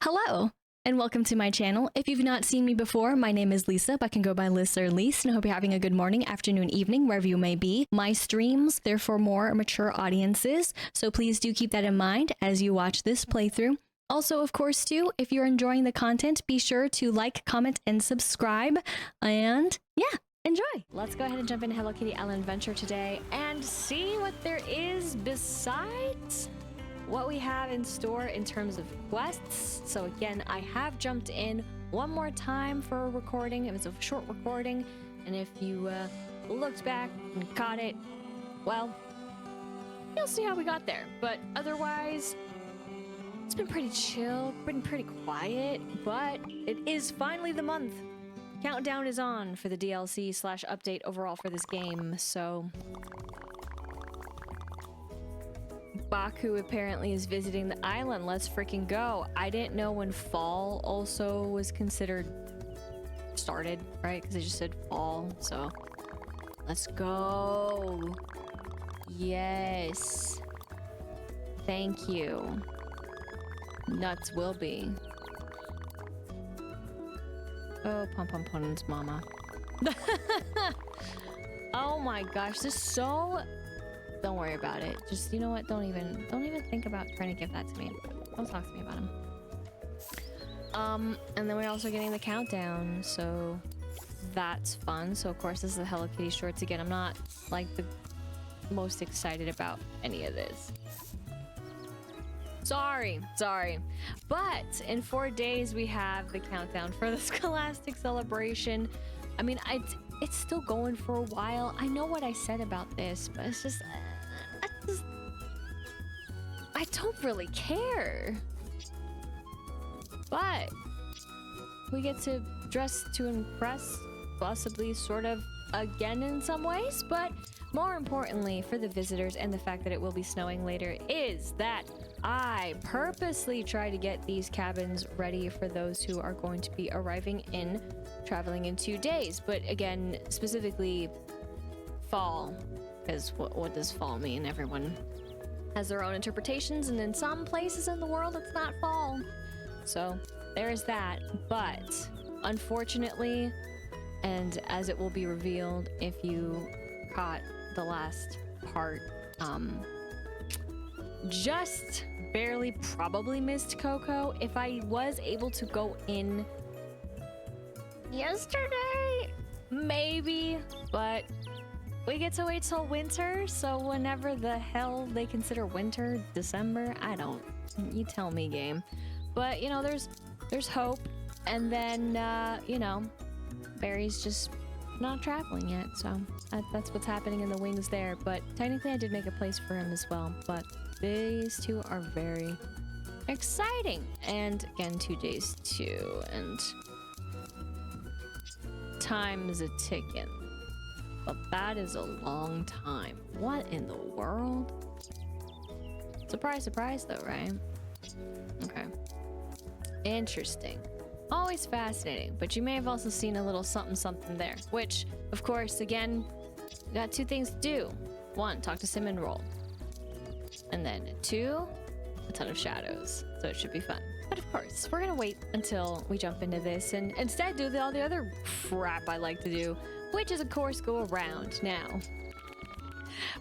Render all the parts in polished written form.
Hello, and welcome to my channel. If you've not seen me before, my name is Lisa, but I can go by Liz or Lise, and I hope you're having a good morning, afternoon, evening, wherever you may be. My streams, they're for more mature audiences, so please do keep that in mind as you watch this playthrough. Also, of course, too, if you're enjoying the content, be sure to like, comment, and subscribe, and yeah, enjoy! Let's go ahead and jump into Hello Kitty Island Adventure today and see what there is besides what we have in store in terms of quests. So again, I have jumped in one more time for a recording. It was a short recording, and if you looked back and caught it, well, you'll see how we got there. But otherwise, it's been pretty chill, been pretty quiet, but it is finally the month. Countdown is on for the DLC / update overall for this game, so Baku apparently is visiting the island. Let's freaking go. I didn't know when fall also was considered started, right? Because they just said fall, so let's go. Yes. Thank you. Nuts will be. Oh, Pom Pom Pom's mama. Oh my gosh, this is so... Don't worry about it. Just, you know what? Don't even think about trying to give that to me. Don't talk to me about him. And then we're also getting the countdown, so that's fun. So of course this is the Hello Kitty shorts again. I'm not like the most excited about any of this. Sorry. But in 4 days we have the countdown for the Scholastic Celebration. I mean, it's still going for a while. I know what I said about this, but it's just I don't really care. But we get to dress to impress, possibly sort of again in some ways, but more importantly for the visitors and the fact that it will be snowing later is that I purposely try to get these cabins ready for those who are going to be arriving in, traveling in 2 days. But again, specifically fall, because what does fall mean? Everyone has their own interpretations, and in some places in the world it's not fall. So there's that. But unfortunately, and as it will be revealed if you caught the last part, just barely probably missed Coco. If I was able to go in yesterday, maybe, but we get to wait till winter, so whenever the hell they consider winter, December, I don't, you tell me, game. But you know, there's hope. And then you know, Barry's just not traveling yet, so that's what's happening in the wings there. But technically I did make a place for him as well, but these two are very exciting. And again, 2 days too, and time is a ticking. But that is a long time. What in the world? Surprise, surprise though, right? Okay. Interesting. Always fascinating, but you may have also seen a little something there, which, of course, again, we got 2 things to do. 1, talk to Cinnamoroll. And then 2, a ton of shadows. So it should be fun. But of course, we're gonna wait until we jump into this and instead do all the other crap I like to do, which is, of course, go around now.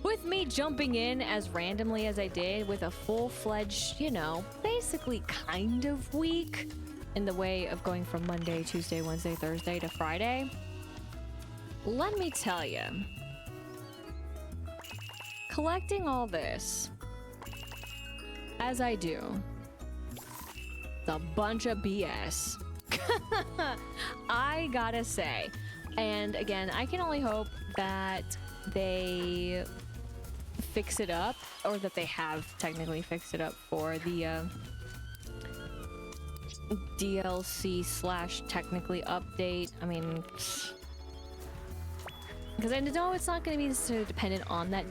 With me jumping in as randomly as I did with a full-fledged, you know, basically kind of week in the way of going from Monday, Tuesday, Wednesday, Thursday to Friday, let me tell you, collecting all this, as I do, it's a bunch of BS. I gotta say. And again, I can only hope that they fix it up, or that they have technically fixed it up for the DLC / technically update. I mean, because I know it's not going to be so dependent on that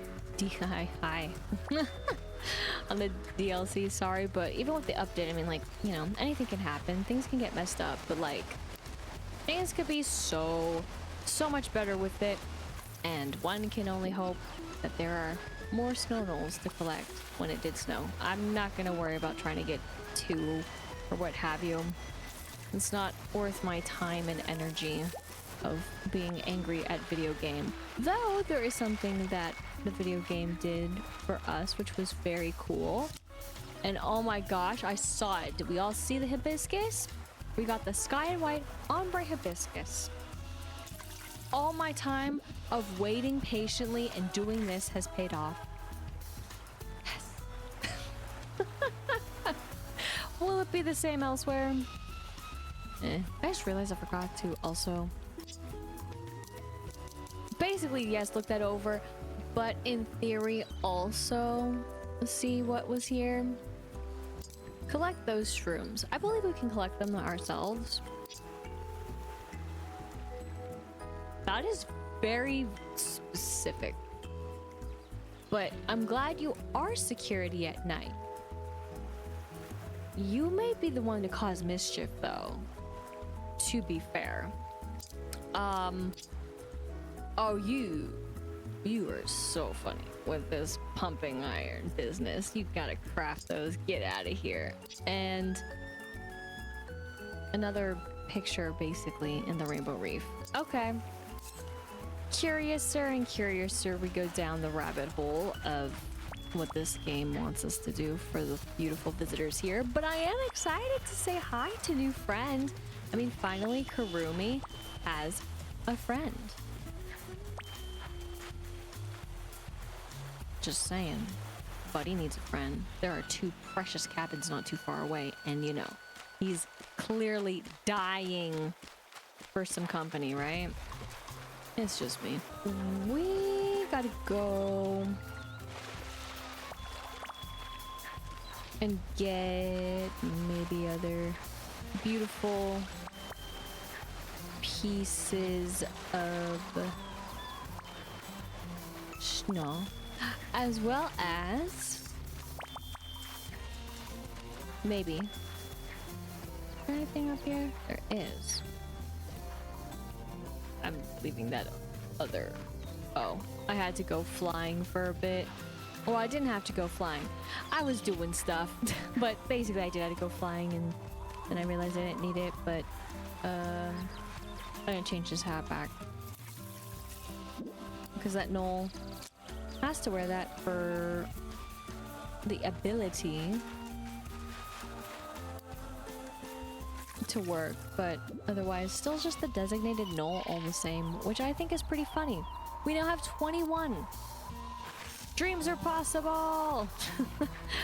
on the DLC, sorry, but even with the update, I mean, like, you know, anything can happen, things can get messed up, but like, things could be so much better with it, and one can only hope that there are more snow rolls to collect when it did snow. I'm not gonna worry about trying to get 2 or what have you. It's not worth my time and energy of being angry at video game. Though there is something that the video game did for us, which was very cool. And oh my gosh, I saw it. Did we all see the hibiscus? We got the sky and white ombre hibiscus. All my time of waiting patiently and doing this has paid off. Yes. Will it be the same elsewhere? I just realized I forgot to also basically, yes, look that over, but in theory also see what was here. Collect those shrooms. I believe we can collect them ourselves. That is very specific. But I'm glad you are security at night. You may be the one to cause mischief, though. To be fair. Oh, you are so funny with this pumping iron business. You gotta craft those. Get out of here. And another picture, basically, in the Rainbow Reef. Okay. Curiouser and curiouser we go down the rabbit hole of what this game wants us to do for the beautiful visitors here. But I am excited to say hi to new friend. I mean, finally, Kurumi has a friend. Just saying. Buddy needs a friend. There are 2 precious cabins not too far away, and you know, he's clearly dying for some company, right? It's just me. We gotta go and get maybe other beautiful pieces of snow, as well as maybe. Is there anything up here? There is. I'm leaving that other. Oh, I had to go flying for a bit. Well, I didn't have to go flying. I was doing stuff, but basically I did have to go flying, and then I realized I didn't need it, but I'm gonna change this hat back. Because that Knoll has to wear that for the ability to work, but otherwise still just the designated Knoll all the same, which I think is pretty funny. We now have 21. Dreams are possible.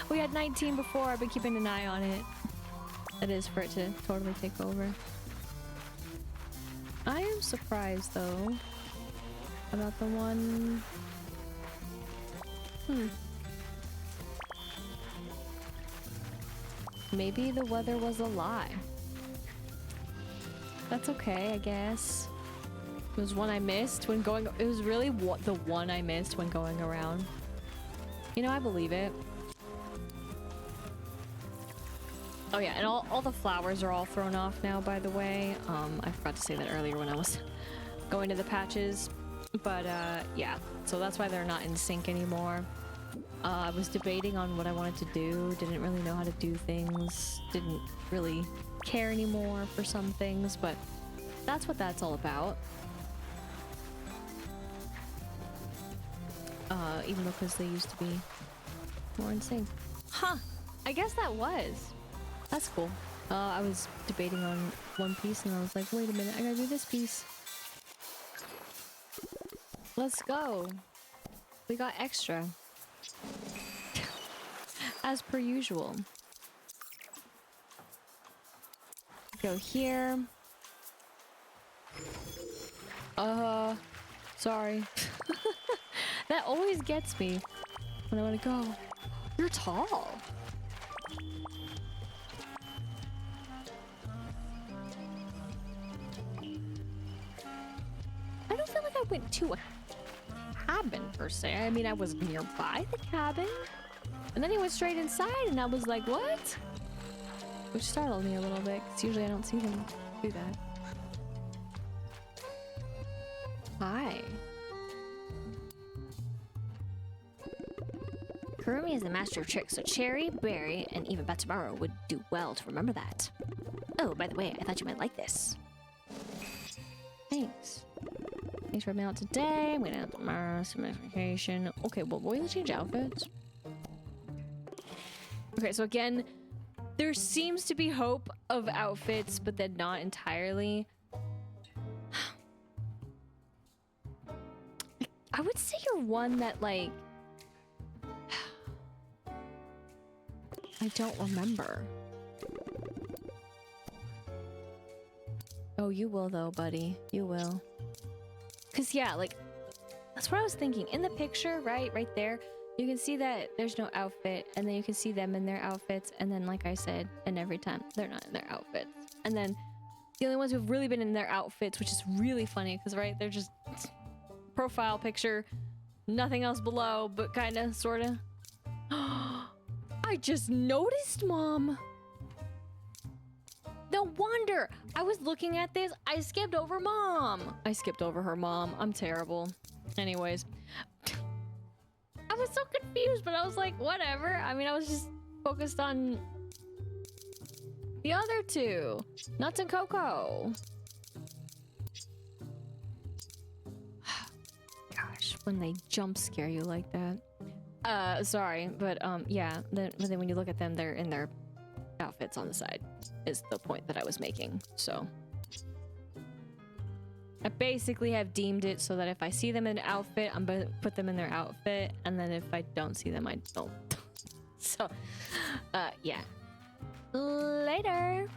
We had 19 before. I've been keeping an eye on it. That is for it to totally take over. I am surprised though about the one. Maybe the weather was a lie. That's okay, I guess. It was one I missed when going. It was really the one I missed when going around. You know, I believe it. Oh yeah, and all the flowers are all thrown off now, by the way. I forgot to say that earlier when I was going to the patches. But yeah, so that's why they're not in sync anymore. I was debating on what I wanted to do. Didn't really know how to do things. Didn't really care anymore for some things, but that's what that's all about. Even though because they used to be more in sync. Huh, I guess that was. That's cool. I was debating on one piece and I was like, wait a minute, I gotta do this piece. Let's go. We got extra. As per usual. Go here. Sorry. That always gets me when I want to go. You're tall. I don't feel like I went to a cabin per se. I mean, I was nearby the cabin, and then he went straight inside, and I was like, what? Which startled me a little bit, because usually I don't see him do that. Hi. Kurumi is the master of tricks, so Cherry, Berry, and even Betsubara would do well to remember that. Oh, by the way, I thought you might like this. Thanks. Thanks for helping out today. I'm gonna have tomorrow, some vacation. Okay, well, will you change outfits? Okay, so again, there seems to be hope of outfits, but then not entirely. I would say you're one that, like... I don't remember. Oh, you will though, buddy. You will. Cause yeah, like, that's what I was thinking. In the picture, right there, you can see that there's no outfit, and then you can see them in their outfits, and then like I said, and every time, they're not in their outfits. And then the only ones who've really been in their outfits, which is really funny, because right, they're just profile picture, nothing else below, but kinda, sorta. I just noticed, Mom! No wonder! I was looking at this, I skipped over Mom! I skipped over her mom. I'm terrible. Anyways. I was so confused, but I was like, whatever. I mean, I was just focused on the other two. Nuts and Coco. Gosh, when they jump scare you like that. Sorry, but yeah. But then when you look at them, they're in their outfits on the side, is the point that I was making. So I basically have deemed it so that if I see them in an outfit, I'm gonna put them in their outfit, and then if I don't see them, I don't. So, yeah. Later.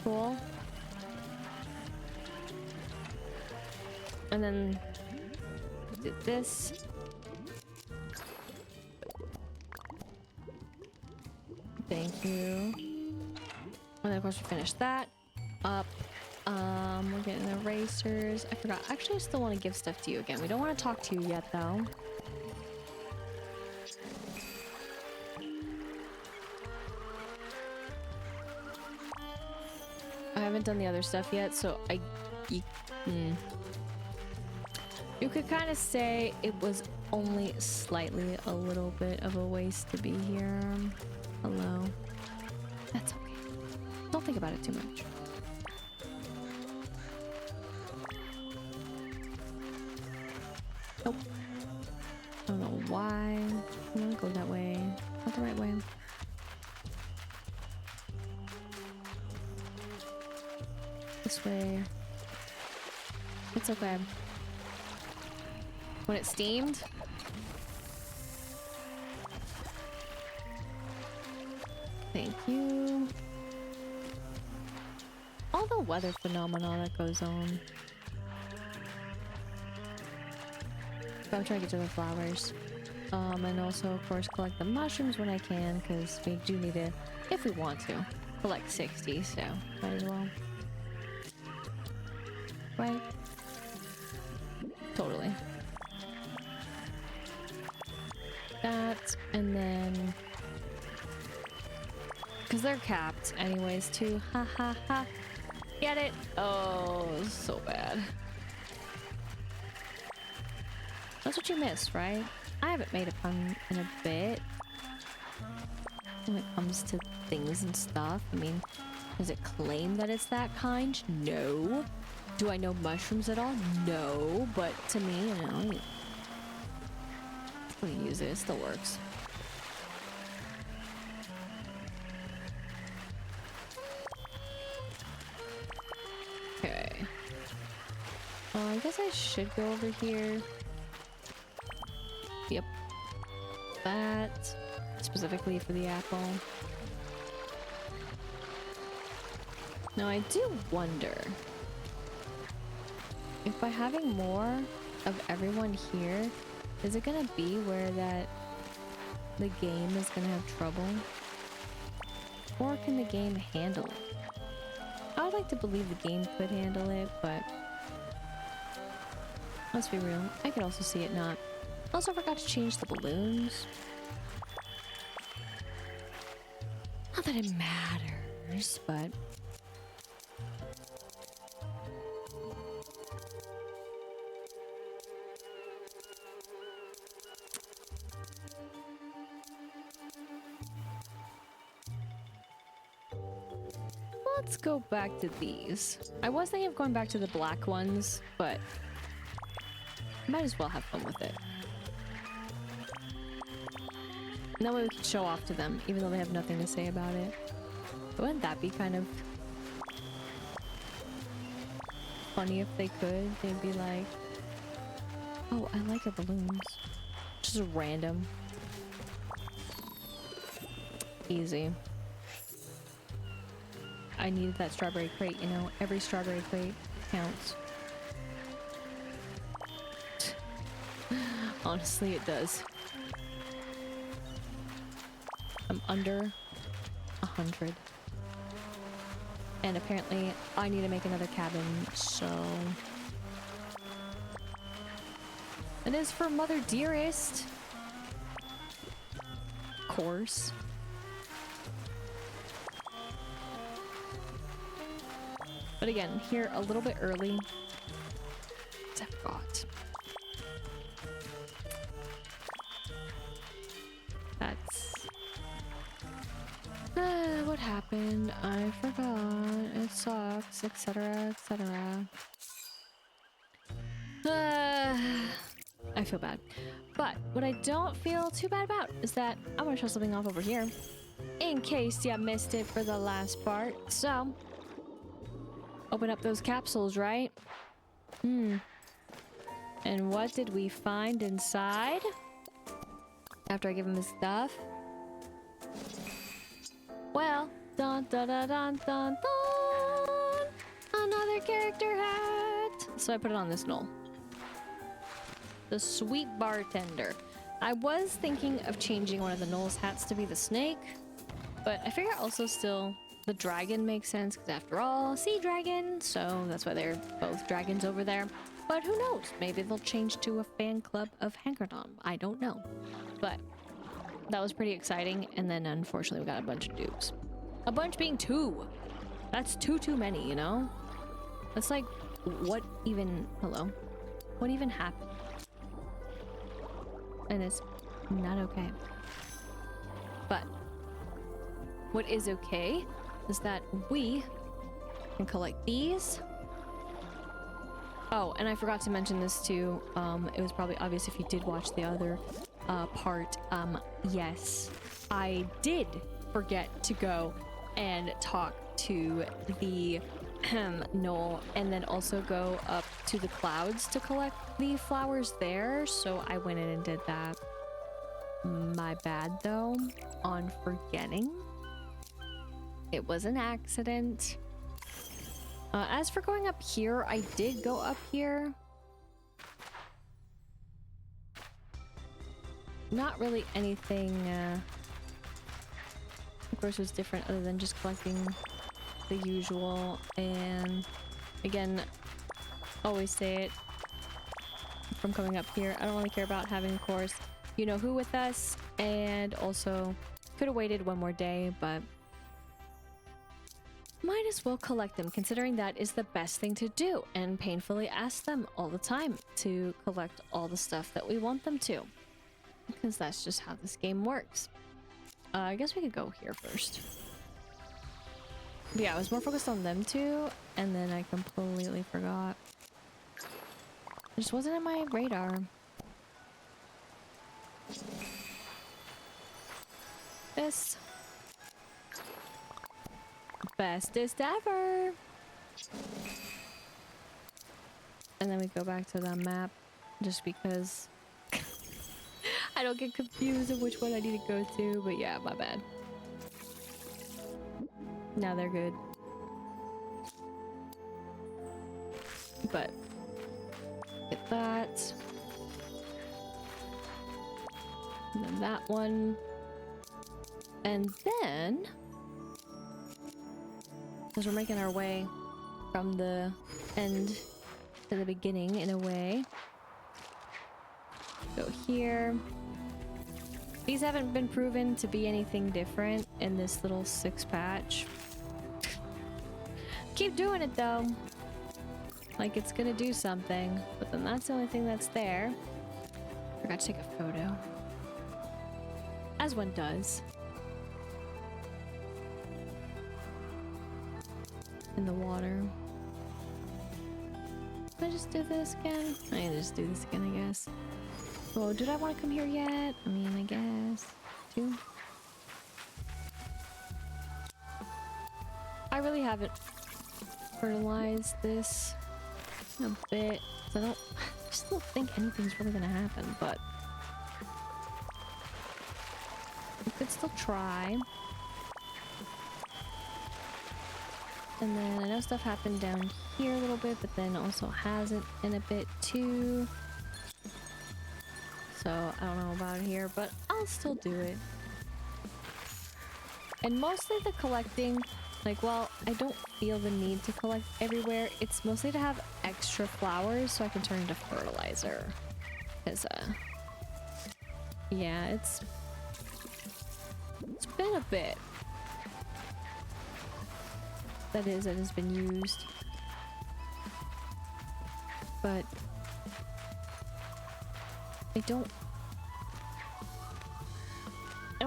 Cool. And then do this. Thank you. And then of course we finish that up. We're getting erasers. I forgot. Actually, I still want to give stuff to you again. We don't want to talk to you yet, though. I haven't done the other stuff yet, so you could kind of say it was only slightly a little bit of a waste to be here. Hello. That's okay. Don't think about it too much. Nope. I don't know why. I'm gonna go that way. Not the right way. This way. It's okay. When it's steamed. Thank you. All the weather phenomena that goes on. But I'm trying to get to the flowers. And also, of course, collect the mushrooms when I can, because we do need to, if we want to, collect 60, so might as well. Right? Totally. That, and then... because they're capped anyways, too. Ha ha ha. Get it? Oh, so bad. That's what you missed, right? I haven't made a pun in a bit. When it comes to things and stuff, I mean, does it claim that it's that kind? No. Do I know mushrooms at all? No. But to me, you know, I'm gonna use it. It still works. Okay. I guess I should go over here. Yep. That. Specifically for the apple. Now I do wonder if by having more of everyone here, is it gonna be where that the game is gonna have trouble? Or can the game handle it? I would like to believe the game could handle it, but let's be real, I could also see it not. Also forgot to change the balloons. Not that it matters, but let's go back to these. I was thinking of going back to the black ones, but might as well have fun with it. And that way we can show off to them, even though they have nothing to say about it. But wouldn't that be kind of funny if they could? They'd be like, oh, I like your balloons. Just random. Easy. I needed that strawberry crate, you know? Every strawberry crate counts. Honestly, it does. I'm under 100. And apparently, I need to make another cabin, so... It is for Mother Dearest. Of course. But again, here a little bit early. I forgot. That's... what happened? I forgot. It sucks, etc., etc. I feel bad. But what I don't feel too bad about is that I'm gonna show something off over here. In case you missed it for the last part. So, open up those capsules, right? And what did we find inside? After I give him his stuff? Well, dun dun dun dun dun dun! Another character hat! So I put it on this knoll. The sweet bartender. I was thinking of changing one of the knoll's hats to be the snake, but I figure also still the dragon makes sense because after all, sea dragon, so that's why they're both dragons over there. But who knows? Maybe they'll change to a fan club of Hankerdom. I don't know. But that was pretty exciting, and then unfortunately we got a bunch of dupes. A bunch being 2. That's too many, you know? That's like, what even... Hello? What even happened? And it's not okay. But what is okay is that we can collect these. Oh, and I forgot to mention this too. It was probably obvious if you did watch the other part. Yes, I did forget to go and talk to the knoll and then also go up to the clouds to collect the flowers there. So I went in and did that. My bad though on forgetting. It was an accident. As for going up here, I did go up here. Not really anything, of course, was different other than just collecting the usual. And again, always say it from coming up here. I don't really care about having, of course, you know who with us. And also could have waited one more day, but might as well collect them, considering that is the best thing to do, and painfully ask them all the time to collect all the stuff that we want them to, because that's just how this game works. I guess we could go here first. But yeah, I was more focused on them two, and then I completely forgot. It just wasn't in my radar. This bestest ever. And then we go back to the map just because I don't get confused of which one I need to go to, but yeah, my bad. Now they're good. But get that. And then that one. And then as we're making our way from the end to the beginning in a way. Go here. These haven't been proven to be anything different in this little 6 patch. Keep doing it though. Like it's gonna do something, but then that's the only thing that's there. Forgot to take a photo. As one does. in the water. Can I just do this again? I can just do this again, I guess. Oh, did I want to come here yet? I mean, I guess. Too. I really haven't fertilized this a bit. So I just don't think anything's really gonna happen, but we could still try. And then I know stuff happened down here a little bit, but then also hasn't in a bit too. So I don't know about here, but I'll still do it. And mostly the collecting, like, while I don't feel the need to collect everywhere, it's mostly to have extra flowers so I can turn into fertilizer. Because, yeah, it's been a bit. That has been used. But I don't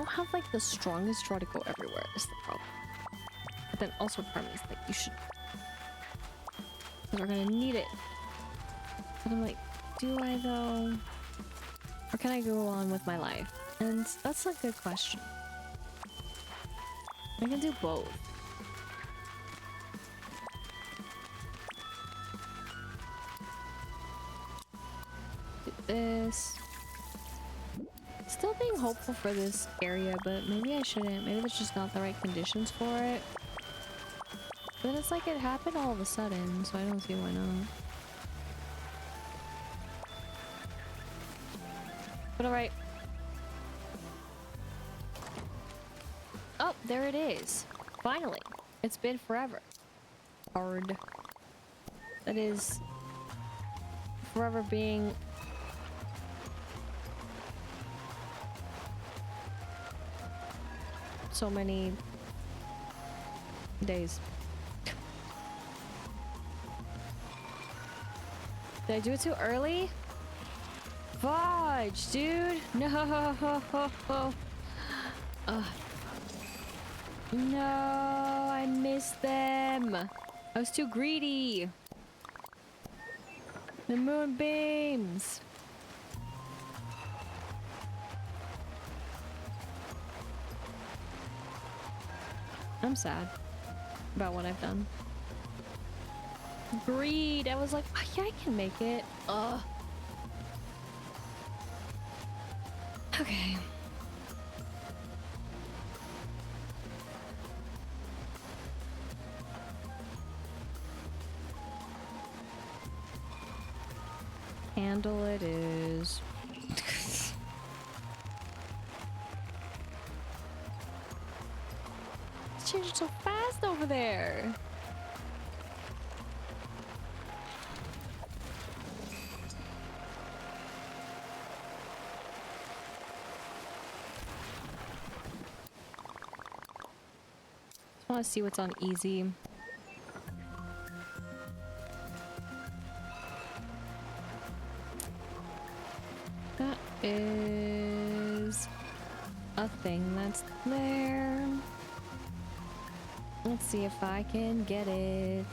have like the strongest draw to go everywhere is the problem. But then also part of me is like, you should, because we're gonna need it. But I'm like, do I though? Or can I go on with my life? And that's a good question. I can do both. Do this. Still being hopeful for this area, but maybe I shouldn't. Maybe there's just not the right conditions for it. But it's like it happened all of a sudden, so I don't see why not. But alright. Oh, there it is. Finally. It's been forever. Hard. That is forever being so many days. Did I do it too early? Fudge, dude! No! No, I missed them! I was too greedy! The moonbeams! I'm sad about what I've done. Greed! I was like, oh, yeah, I can make it. Ugh. Okay. Handle it is. It's changing so fast over there. I want to see what's on easy. That is a thing that's there. Let's see if I can get it.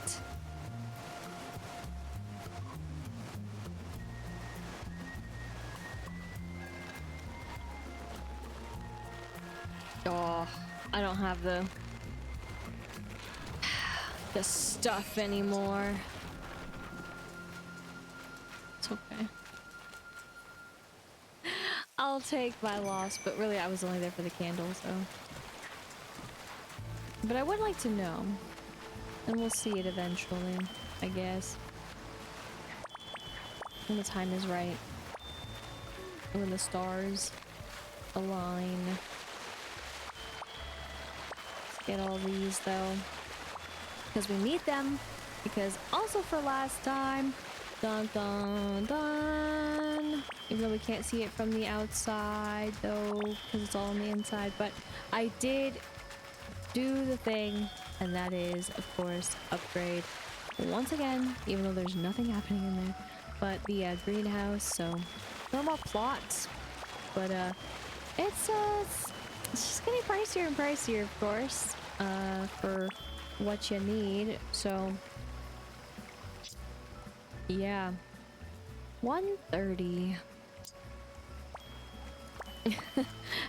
Oh, I don't have the stuff anymore. It's okay. I'll take my loss, but really I was only there for the candle, so. But I would like to know. And we'll see it eventually, I guess. When the time is right. And when the stars align. Let's get all these though. Because we need them. Because also for last time, dun dun dun. Even though we can't see it from the outside though, because it's all on the inside. But I did do the thing, and that is, of course, upgrade once again, even though there's nothing happening in there. But the greenhouse, so no more plots. But it's just getting pricier and pricier, of course, for what you need. So yeah, 130.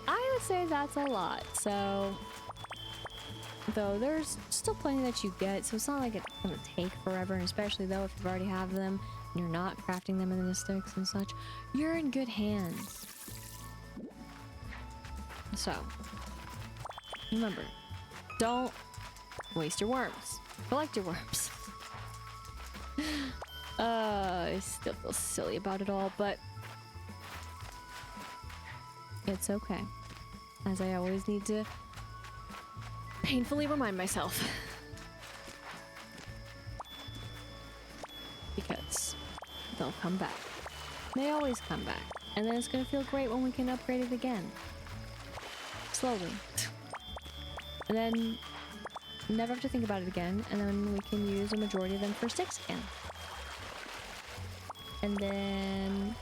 I would say that's a lot. So though there's still plenty that you get, so it's not like it's gonna take forever, and especially though if you already have them and you're not crafting them into the sticks and such, you're in good hands. So remember, don't waste your worms. Collect your worms. I still feel silly about it all, but it's okay, as I always need to painfully remind myself. Because they'll come back. They always come back. And then it's gonna feel great when we can upgrade it again. Slowly. And then never have to think about it again, and then we can use a majority of them for sticks again. And then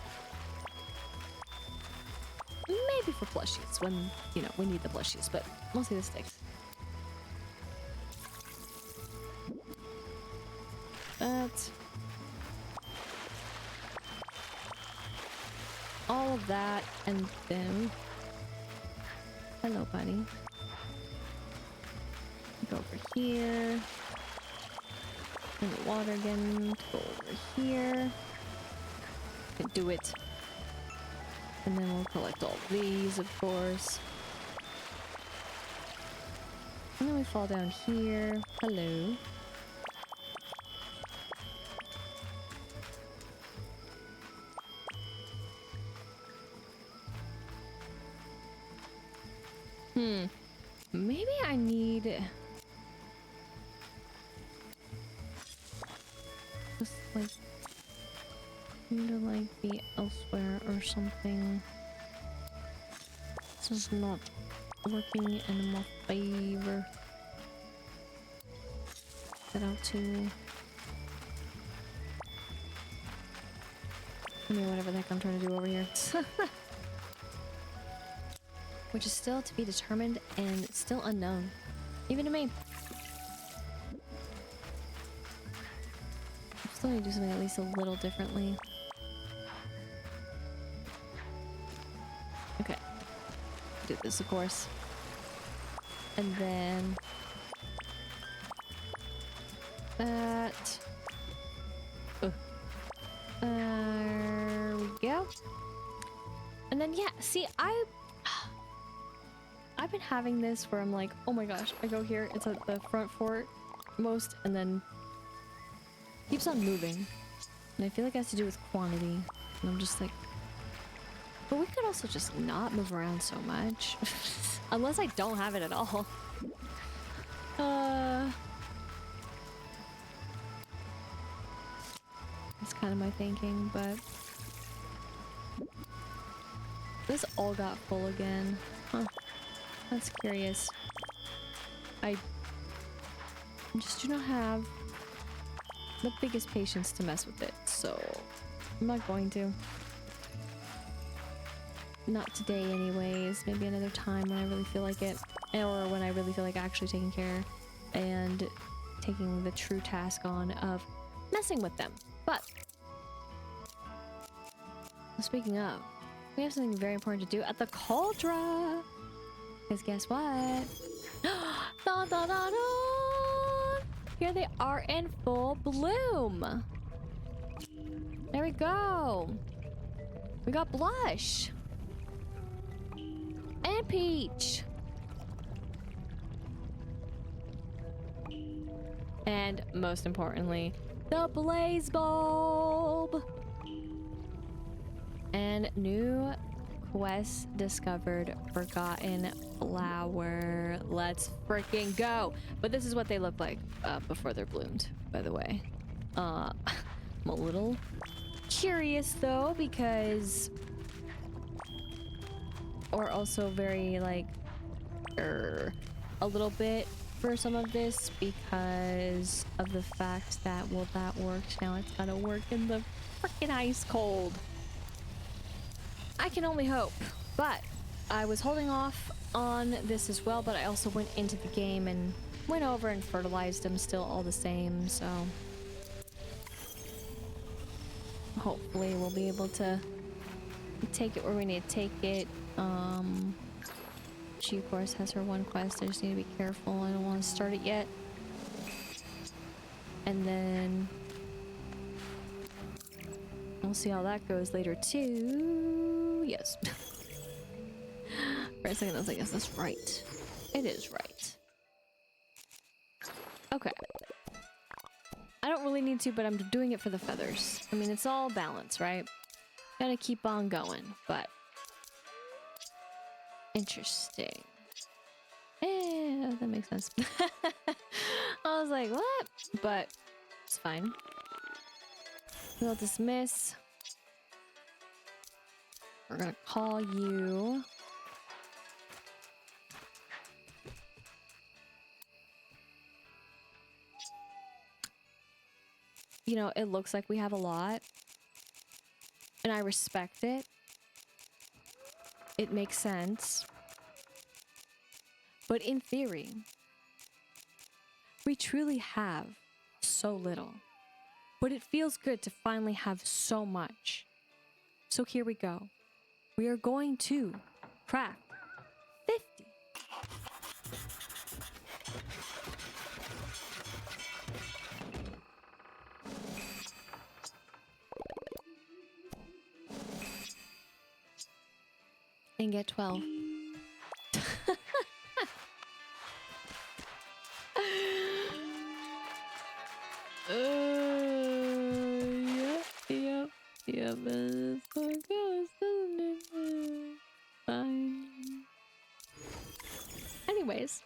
maybe for plushies when, you know, we need the plushies, but mostly the sticks. But all of that, and then hello, buddy. Go over here. In the water again. Go over here. Can do it. And then we'll collect all these, of course. And then we fall down here. Hello. Maybe I need just like need to like be elsewhere or something. This is not working in my favor. Get out to whatever the heck I'm trying to do over here. Which is still to be determined and still unknown, even to me. I still need to do something at least a little differently. Okay, do this, of course, and then that. There we go. And then yeah, see, I've been having this where I'm like, oh my gosh, I go here, it's at the front fort most, and then keeps on moving. And I feel like it has to do with quantity. And I'm just like, but we could also just not move around so much. Unless I don't have it at all. That's kind of my thinking, but this all got full again. Huh. That's curious. I just do not have the biggest patience to mess with it, so I'm not going to. Not today anyways, maybe another time when I really feel like it, or when I really feel like actually taking care and taking the true task on of messing with them. But speaking of, we have something very important to do at the cauldron. Because guess what? Dun, dun, dun, dun! Here they are in full bloom. There we go. We got Blush. And Peach. And most importantly, the Blaze Bulb. And new quest discovered, Forgotten Flower. Let's freaking go. But this is what they look like before they're bloomed, by the way. I'm a little curious though, because, or also very like a little bit for some of this, because of the fact that, well, that worked, now it's gotta work in the freaking ice cold. I can only hope, but I was holding off on this as well, but I also went into the game and went over and fertilized them still all the same, so hopefully we'll be able to take it where we need to take it. She of course has her one quest. I just need to be careful. I don't want to start it yet. And then we'll see how that goes later too. Yes. For a second I was like, yes, that's right. It is right. Okay. I don't really need to, but I'm doing it for the feathers. I mean, it's all balance, right? Gotta keep on going, but interesting. Yeah, that makes sense. I was like, what? But it's fine. We'll dismiss. We're gonna call you. You know, it looks like we have a lot. And I respect it. It makes sense. But in theory, we truly have so little. But it feels good to finally have so much. So here we go. We are going to craft 50. And get 12. Yep, and it's so goes, doesn't it? Fine. Anyways.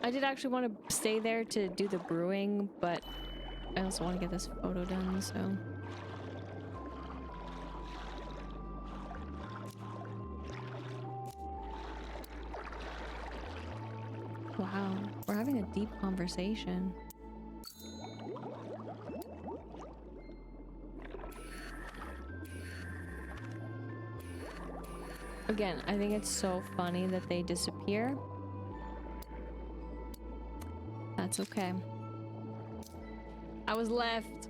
I did actually want to stay there to do the brewing, but I also want to get this photo done, so. Wow, we're having a deep conversation. Again, I think it's so funny that they disappear. That's okay. I was left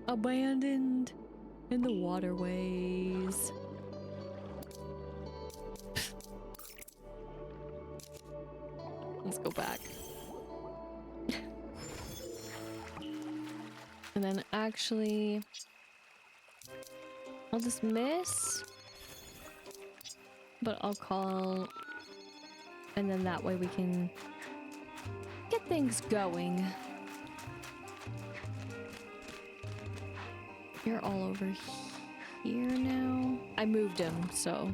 abandoned in the waterways. Let's go back. And then actually, I'll dismiss. But I'll call, and then that way we can get things going. You're all over here now. I moved him, so.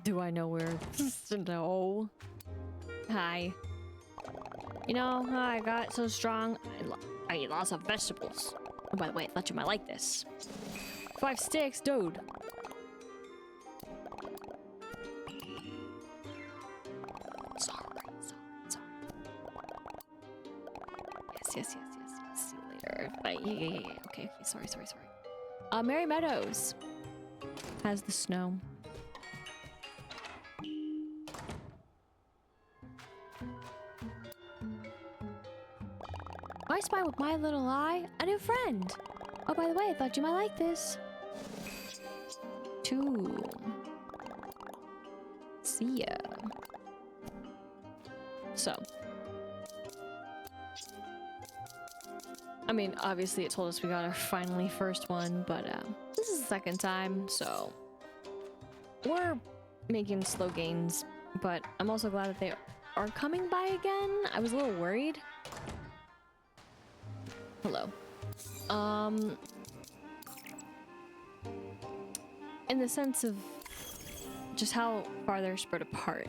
Do I know where? No. Hi. You know how I got so strong? I eat lots of vegetables. Oh, by the way, I thought you might like this. 5 sticks, dude. Sorry. Yes. See you later. Bye. Yeah. Okay. Sorry. Merry Meadows has the snow. I spy with my little eye a new friend. Oh, by the way, I thought you might like this. 2. See ya. So. I mean, obviously it told us we got our finally first one, but this is the second time, so. We're making slow gains, but I'm also glad that they are coming by again. I was a little worried. Hello. In the sense of just how far they're spread apart.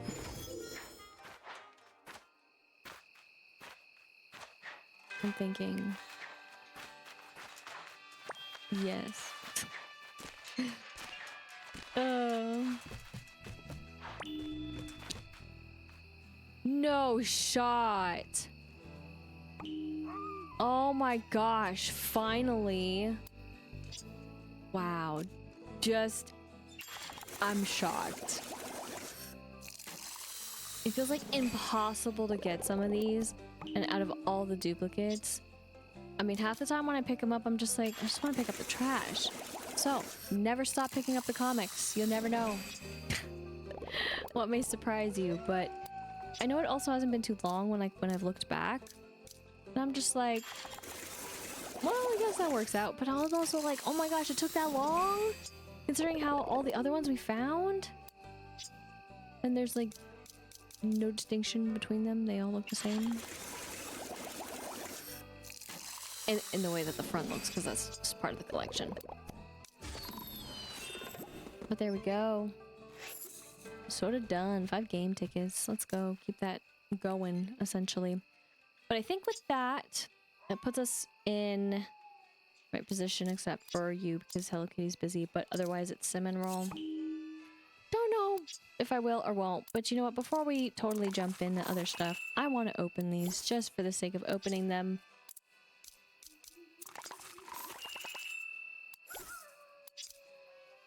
I'm thinking, yes. No shot. Oh my gosh, finally. Wow. Just, I'm shocked. It feels like impossible to get some of these, and out of all the duplicates, I mean, half the time when I pick them up, I'm just like, I just want to pick up the trash. So, never stop picking up the comics. You'll never know what may surprise you, but I know it also hasn't been too long when I've looked back, and I'm just like, well, I guess that works out, but I was also like, oh my gosh, it took that long? Considering how all the other ones we found? And there's like no distinction between them. They all look the same. In the way that the front looks, because that's just part of the collection. But there we go. Sort of done. 5 game tickets. Let's go. Keep that going, essentially. But I think with that, it puts us in right position, except for you, because Hello Kitty's busy. But otherwise, it's Cinnamoroll. Don't know if I will or won't, but you know what? Before we totally jump into other stuff, I want to open these just for the sake of opening them.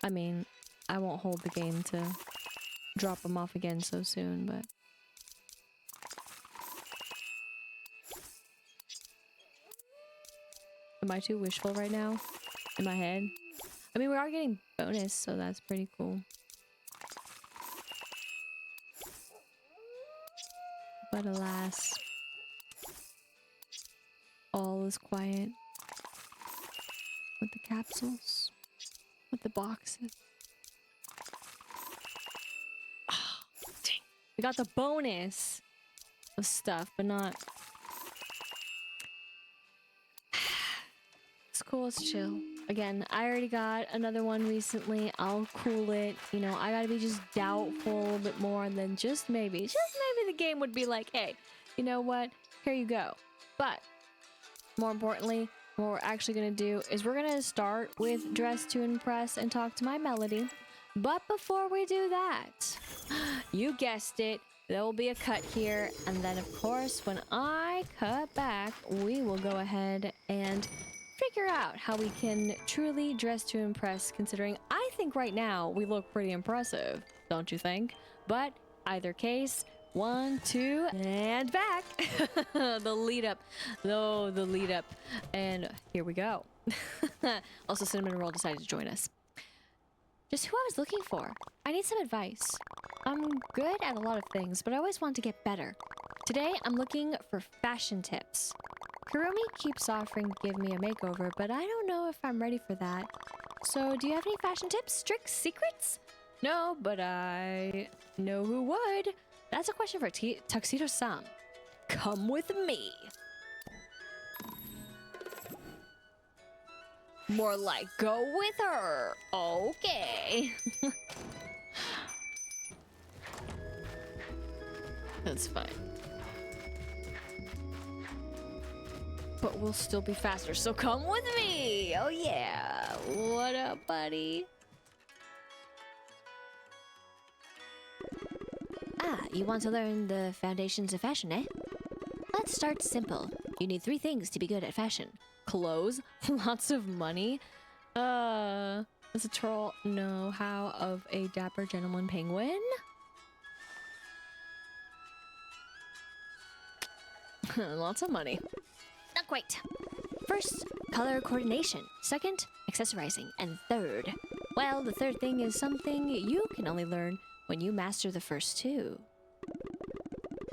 I mean, I won't hold the game to drop them off again so soon, but... Am I too wishful right now? In my head? I mean, we are getting bonus, so that's pretty cool. But alas, all is quiet with the capsules, with the boxes. Oh, dang. We got the bonus of stuff, but not... It's cool, it's chill. Again, I already got another one recently. I'll cool it. You know, I gotta be just doubtful a little bit more, and then just maybe the game would be like, hey, you know what? Here you go. But more importantly, what we're actually gonna do is we're gonna start with Dress to Impress and talk to my Melody. But before we do that, you guessed it, there will be a cut here, and then of course when I cut back, we will go ahead and figure out how we can truly dress to impress, considering I think right now we look pretty impressive, don't you think? But either case, 1, 2, and back. The lead up. Oh, the lead up. And here we go. Also, Cinnamoroll decided to join us. Just who I was looking for. I need some advice. I'm good at a lot of things, but I always want to get better. Today, I'm looking for fashion tips. Kurumi keeps offering to give me a makeover, but I don't know if I'm ready for that. So, do you have any fashion tips, tricks, secrets? No, but I know who would. That's a question for Tuxedo-san. Come with me. More like go with her. Okay. That's fine. But we'll still be faster, so come with me! Oh yeah! What up, buddy? Ah, you want to learn the foundations of fashion, eh? Let's start simple. You need 3 things to be good at fashion. Clothes, lots of money, the troll know-how of a dapper gentleman penguin? Lots of money. Not quite. First, color coordination. Second, accessorizing. And third, well, the third thing is something you can only learn when you master the first 2.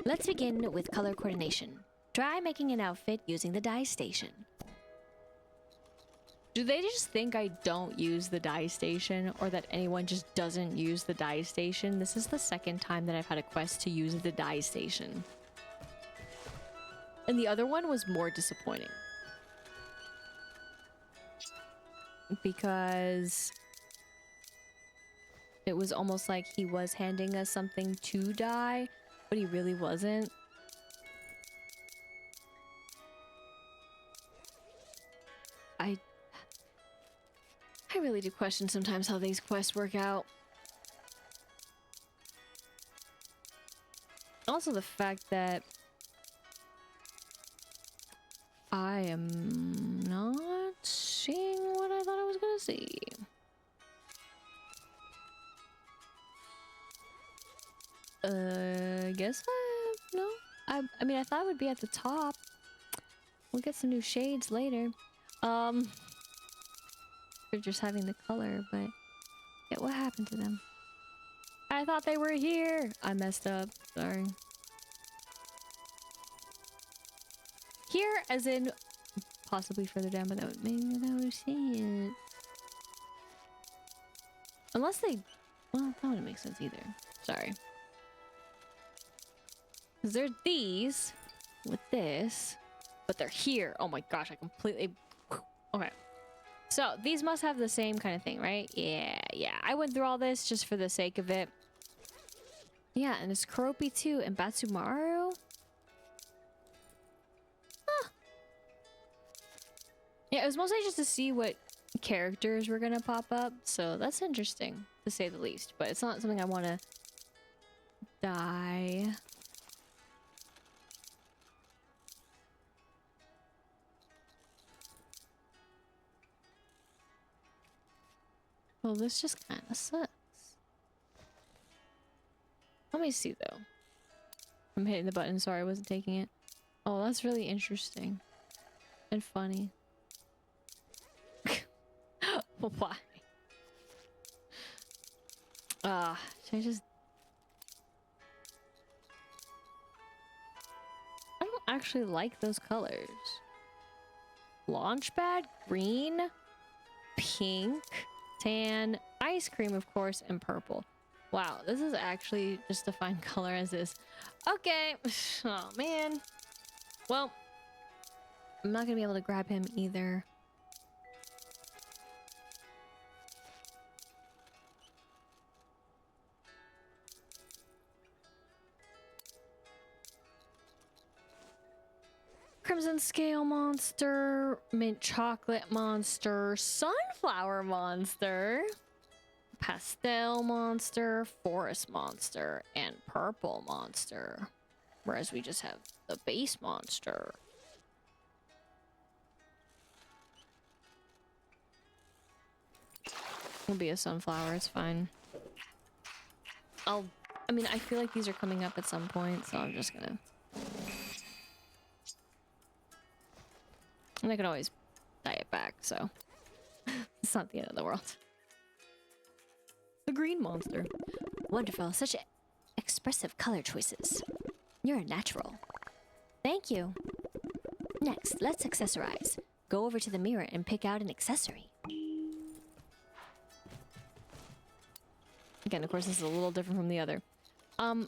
Let's begin with color coordination. Try making an outfit using the dye station. Do they just think I don't use the dye station, or that anyone just doesn't use the dye station? This is the second time that I've had a quest to use the dye station. And the other one was more disappointing. Because it was almost like he was handing us something to dye, but he really wasn't. I really do question sometimes how these quests work out. Also the fact that I am not seeing what I thought I was gonna see. Guess no. I mean, I thought it would be at the top. We'll get some new shades later. They're just having the color, but yeah, what happened to them? I thought they were here. I messed up. Sorry. Here, as in possibly further down, but that would make no sense. Unless they, well, that wouldn't make sense either. Sorry. Because there's these with this, but they're here. Oh my gosh, I completely... Okay. So these must have the same kind of thing, right? Yeah. I went through all this just for the sake of it. Yeah, and it's Kuropi too, and Batsumaru. Huh. Yeah, it was mostly just to see what characters were gonna pop up, so that's interesting, to say the least. But it's not something I want to die. Well, this just kind of sucks. Let me see, though. I'm hitting the button. Sorry, I wasn't taking it. Oh, that's really interesting. And funny. Why? Should I just... I don't actually like those colors. Launchpad, green, pink, tan, ice cream, of course, and purple. Wow, this is actually just a fine color as is. Okay. Oh, man. Well, I'm not gonna be able to grab him either. Crimson Scale Monster, Mint Chocolate Monster, Sunflower Monster, Pastel Monster, Forest Monster, and Purple Monster. Whereas we just have the base monster. It'll be a sunflower, it's fine. I mean, I feel like these are coming up at some point, so I'm just gonna... And I can always dye it back, so it's not the end of the world. The green monster. Wonderful. Such expressive color choices. You're a natural. Thank you. Next, let's accessorize. Go over to the mirror and pick out an accessory. Again, of course, this is a little different from the other.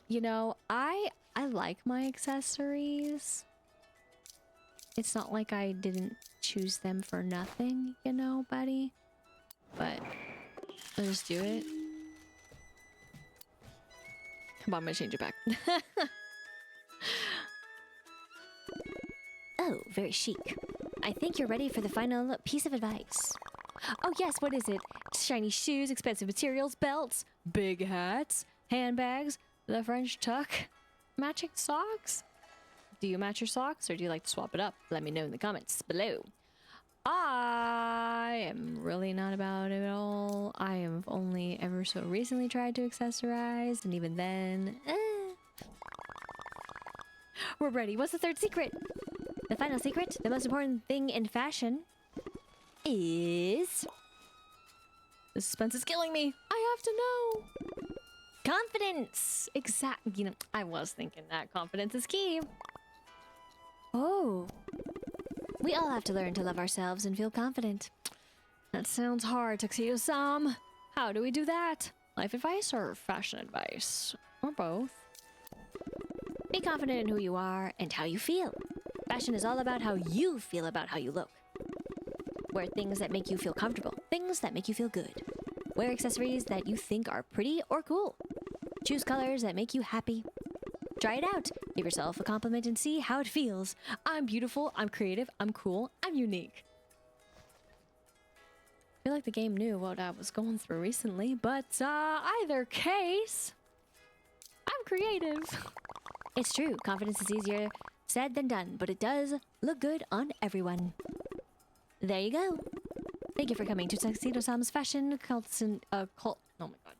You know, I like my accessories. It's not like I didn't choose them for nothing, you know, buddy. But I'll just do it. Come on, I'm gonna change it back. Oh, very chic. I think you're ready for the final piece of advice. Oh yes, what is it? Shiny shoes, expensive materials, belts, big hats, handbags, the French tuck, matching socks. Do you match your socks or do you like to swap it up? Let me know in the comments below. I am really not about it at all. I have only ever so recently tried to accessorize, and even then, We're ready. What's the third secret? The final secret, the most important thing in fashion, is... The suspense is killing me. I have to know. Confidence. Exactly. You know, I was thinking that confidence is key. Oh. We all have to learn to love ourselves and feel confident. That sounds hard, Tuxedo-san. How do we do that? Life advice or fashion advice? Or both? Be confident in who you are and how you feel. Fashion is all about how you feel about how you look. Wear things that make you feel comfortable. Things that make you feel good. Wear accessories that you think are pretty or cool. Choose colors that make you happy. Try it out. Give yourself a compliment and see how it feels. I'm beautiful, I'm creative, I'm cool, I'm unique. I feel like the game knew what I was going through recently, but either case, I'm creative. It's true, confidence is easier said than done, but it does look good on everyone. There you go. Thank you for coming to Tuxedo-san's fashion cult. Oh my god.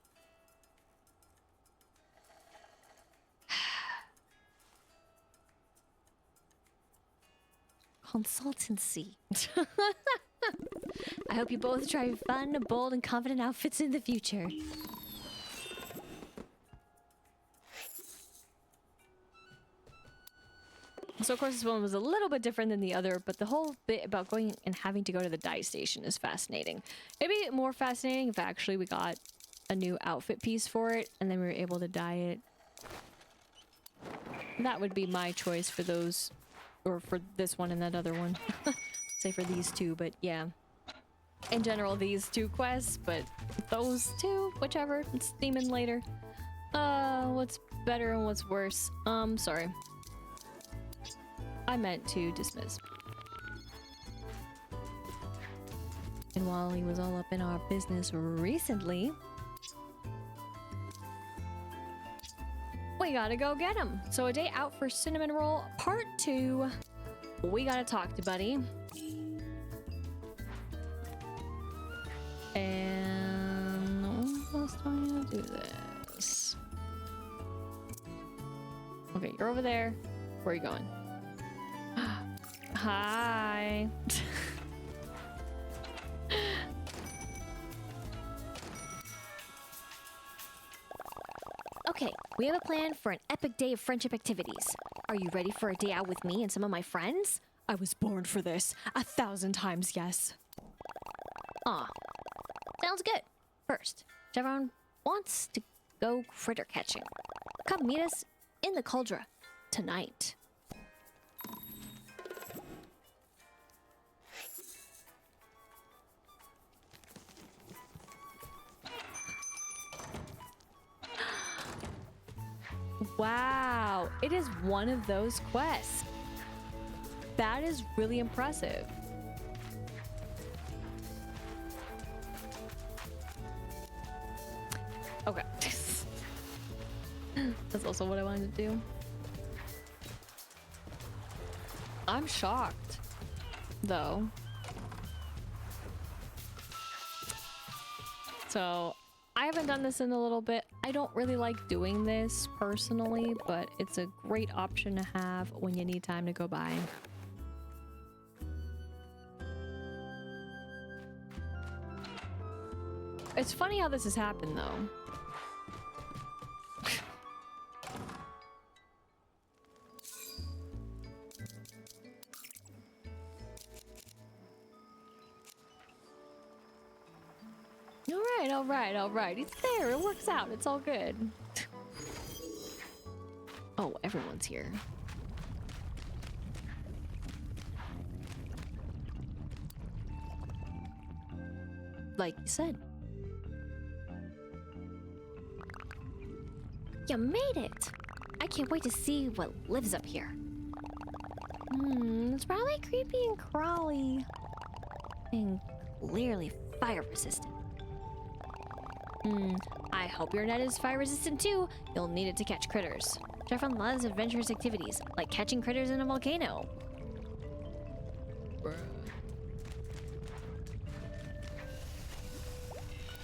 consultancy. I hope you both try fun, bold, and confident outfits in the future. So of course this one was a little bit different than the other, but the whole bit about going and having to go to the dye station is fascinating. It'd be more fascinating if actually we got a new outfit piece for it and then we were able to dye it. That would be my choice for those, or for this one and that other one. Say for these two, but yeah. In general, these two quests, but those two, whichever, it's theming later. What's better and what's worse? Sorry. I meant to dismiss. And while he was all up in our business recently, we gotta go get him. So a day out for Cinnamoroll Part 2. We gotta talk to Buddy. And how else do I need to do this? Okay, you're over there. Where are you going? Hi. Okay, we have a plan for an epic day of friendship activities. Are you ready for a day out with me and some of my friends? I was born for this. 1,000 times yes. Aw. Sounds good. First, everyone wants to go critter catching. Come meet us in the cauldron tonight. Wow, it is one of those quests. That is really impressive. Okay. That's also what I wanted to do. I'm shocked, though. So, I haven't done this in a little bit. I don't really like doing this personally, but it's a great option to have when you need time to go by. It's funny how this has happened, though. All right. It's there. It works out. It's all good. Oh, everyone's here. Like you said. You made it! I can't wait to see what lives up here. It's probably creepy and crawly. And clearly fire resistant. I hope your net is fire resistant too. You'll need it to catch critters. Jeffron loves adventurous activities, like catching critters in a volcano.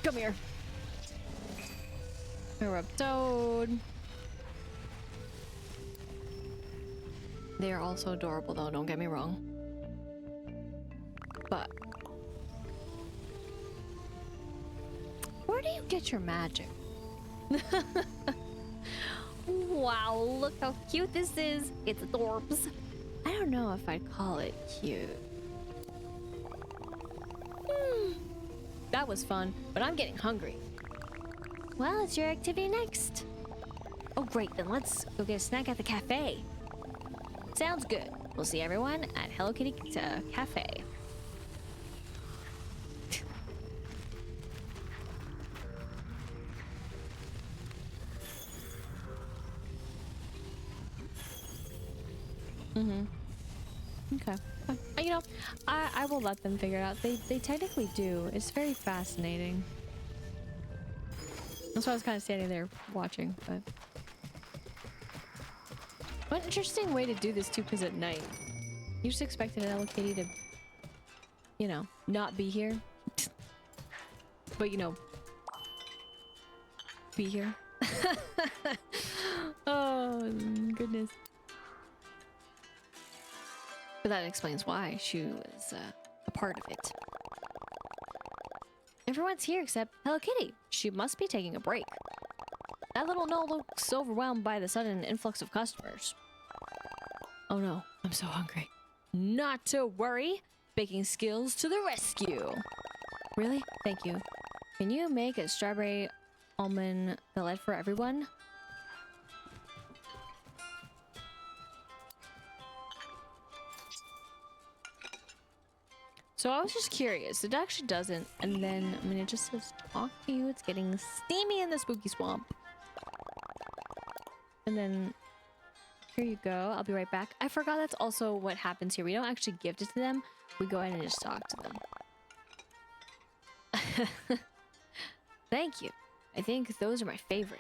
Come here. We're up Toad. They are also adorable though, don't get me wrong. But where do you get your magic? Wow, look how cute this is. It's adorbs. I don't know if I'd call it cute. That was fun, but I'm getting hungry. Well, it's your activity next. Oh, great. Then let's go get a snack at the cafe. Sounds good. We'll see everyone at Hello Kitty Cafe. Okay. You know, I will let them figure it out. They technically do. It's very fascinating. That's why I was kind of standing there watching, but... What an interesting way to do this too, because at night. You just expected Hello Kitty to, you know, not be here. But, you know, be here. Oh, goodness. For that explains why she was a part of it. Everyone's here except Hello Kitty. She must be taking a break. That little gnome looks overwhelmed by the sudden influx of customers. Oh no, I'm so hungry. Not to worry. Baking skills to the rescue. Really? Thank you. Can you make a strawberry almond galette for everyone? So I was just curious. It actually doesn't. And then, I mean, it just says, talk to you. It's getting steamy in the spooky swamp. And then, here you go. I'll be right back. I forgot that's also what happens here. We don't actually gift it to them. We go ahead and just talk to them. Thank you. I think those are my favorite.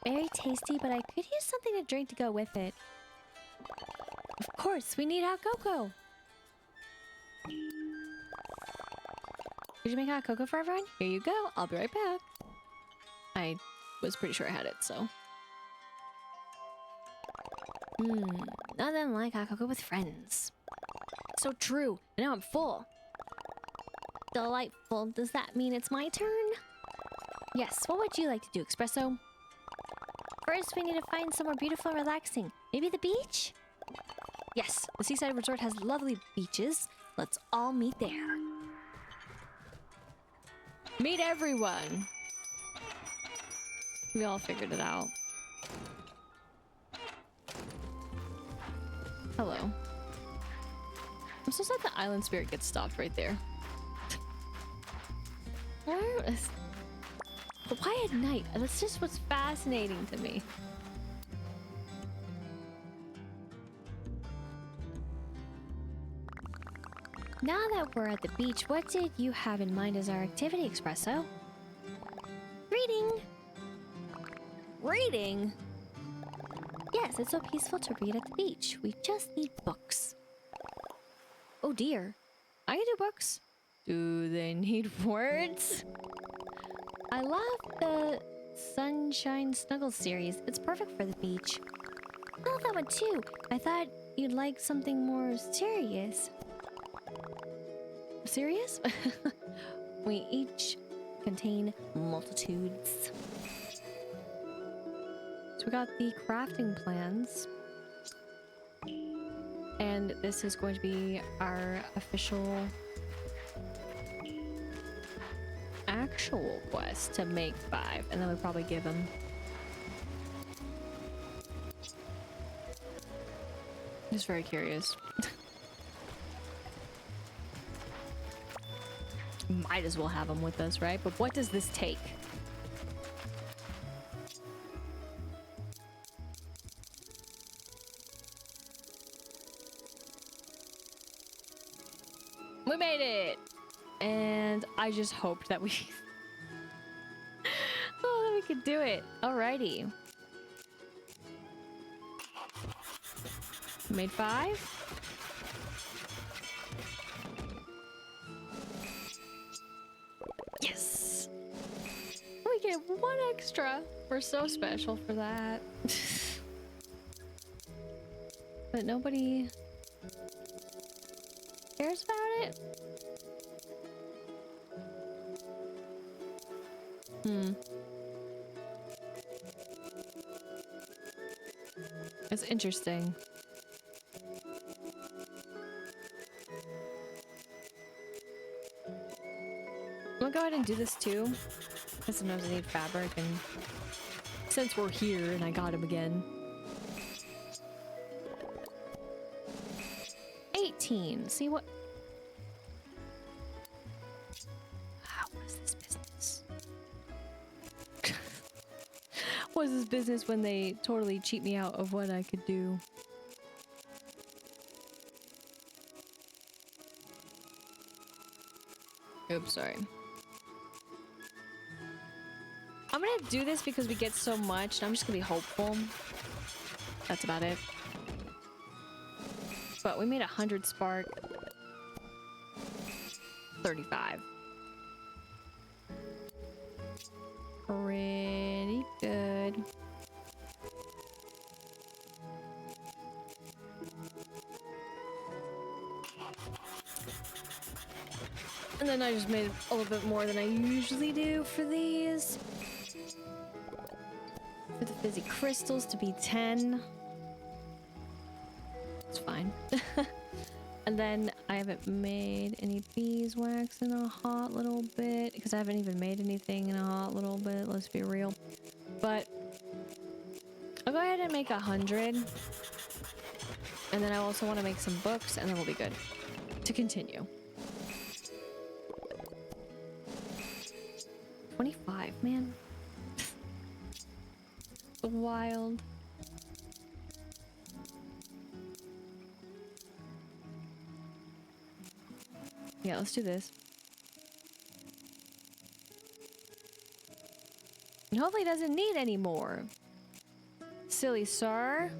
Very tasty, but I could use something to drink to go with it. Of course, we need hot cocoa. Did you make hot cocoa for everyone? Here you go. I'll be right back. I was pretty sure I had it, so. Nothing like hot cocoa with friends. So true. And now I'm full. Delightful. Does that mean it's my turn? Yes. What would you like to do, Espresso? First, we need to find somewhere beautiful and relaxing. Maybe the beach? Yes. The seaside resort has lovely beaches. Let's all meet there. Meet everyone. We all figured it out. Hello. I'm so sad the island spirit gets stopped right there. But why at night? That's just what's fascinating to me. Now that we're at the beach, what did you have in mind as our activity, Espresso? Reading! Reading? Yes, it's so peaceful to read at the beach. We just need books. Oh dear. I can do books. Do they need words? I love the Sunshine Snuggle series. It's perfect for the beach. I love that one too. I thought you'd like something more serious. Serious? We each contain multitudes. So we got the crafting plans. And this is going to be our official actual quest to make 5. And then we'll probably give him. Just very curious. Might as well have him with us, right? But what does this take? We made it! And I just hoped that we... oh, that we could do it. Alrighty. Made 5. Yes! We get 1 extra. We're so special for that. But nobody cares about it? It's interesting. I'm gonna go ahead and do this too. Because sometimes I need fabric, and since we're here and I got him again. 18. See what? What is this business? What is this business when they totally cheat me out of what I could do? Oops, sorry. I'm gonna do this because we get so much, and I'm just gonna be hopeful. That's about it. But we made 100 spark. 35. Pretty good. And then I just made a little bit more than I usually do for these. For the fizzy crystals to be 10. It's fine. And then I haven't made any beeswax in a hot little bit because I haven't even made anything in a hot little bit, let's be real. But I'll go ahead and make 100. And then I also want to make some books and then we'll be good to continue. 25, man. Wild. Yeah, let's do this. And hopefully he doesn't need any more. Silly sir.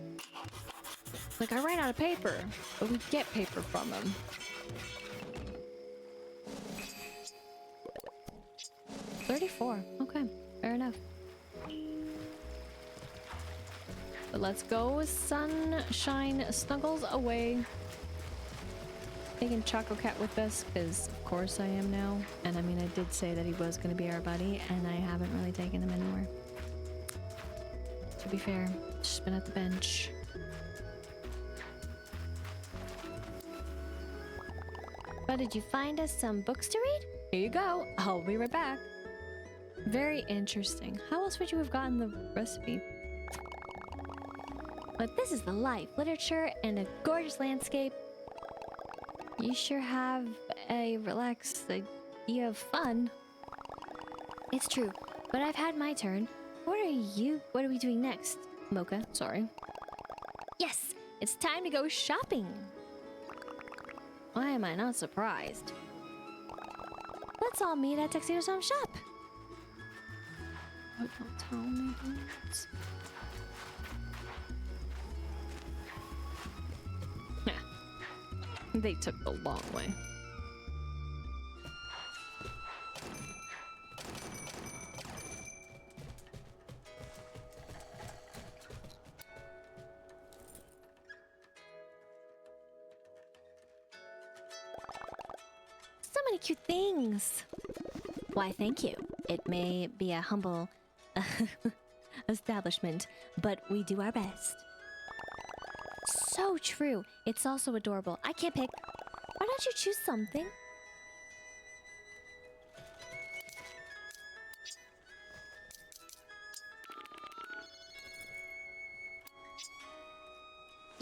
Like, I ran out of paper, but we get paper from him. $34. Okay, fair enough. But let's go sunshine snuggles away. Taking Choco Cat with us, because of course I am now. And I mean, I did say that he was going to be our buddy, and I haven't really taken him anywhere. To be fair, just been at the bench. But did you find us some books to read? Here you go. I'll be right back. Very interesting. How else would you have gotten the recipe? But this is the life, literature, and a gorgeous landscape. You sure have a relaxed idea of fun. It's true, but I've had my turn. What are we doing next? Mocha, sorry. Yes, it's time to go shopping. Why am I not surprised? Let's all meet at Tuxedo Tom's shop. Oh, don't tell me that. They took the long way. So many cute things. Why, thank you. It may be a humble establishment, but we do our best. So true. It's also adorable. I can't pick. Why don't you choose something?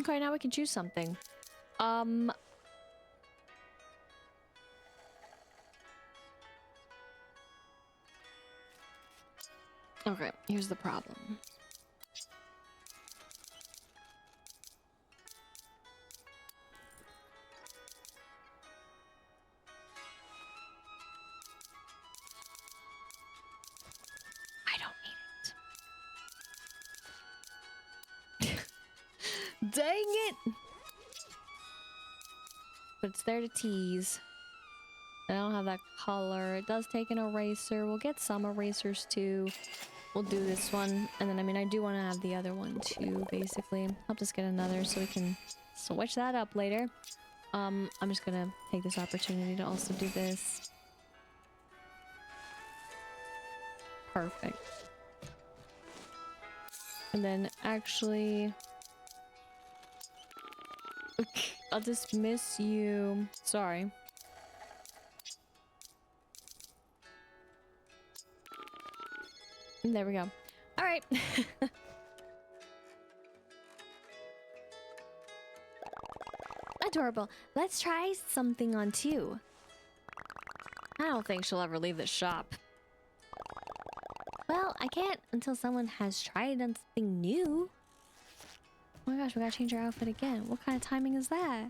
Okay, now we can choose something. Okay, here's the problem. Dang it! But it's there to tease. I don't have that color. It does take an eraser. We'll get some erasers too. We'll do this one. And then, I mean, I do want to have the other one too, basically. I'll just get another so we can switch that up later. I'm just gonna take this opportunity to also do this. Perfect. And then actually... I'll dismiss you. Sorry. There we go. All right. Adorable. Let's try something on too. I don't think she'll ever leave the shop. Well, I can't until someone has tried on something new. Oh my gosh, we gotta change our outfit again. What kind of timing is that?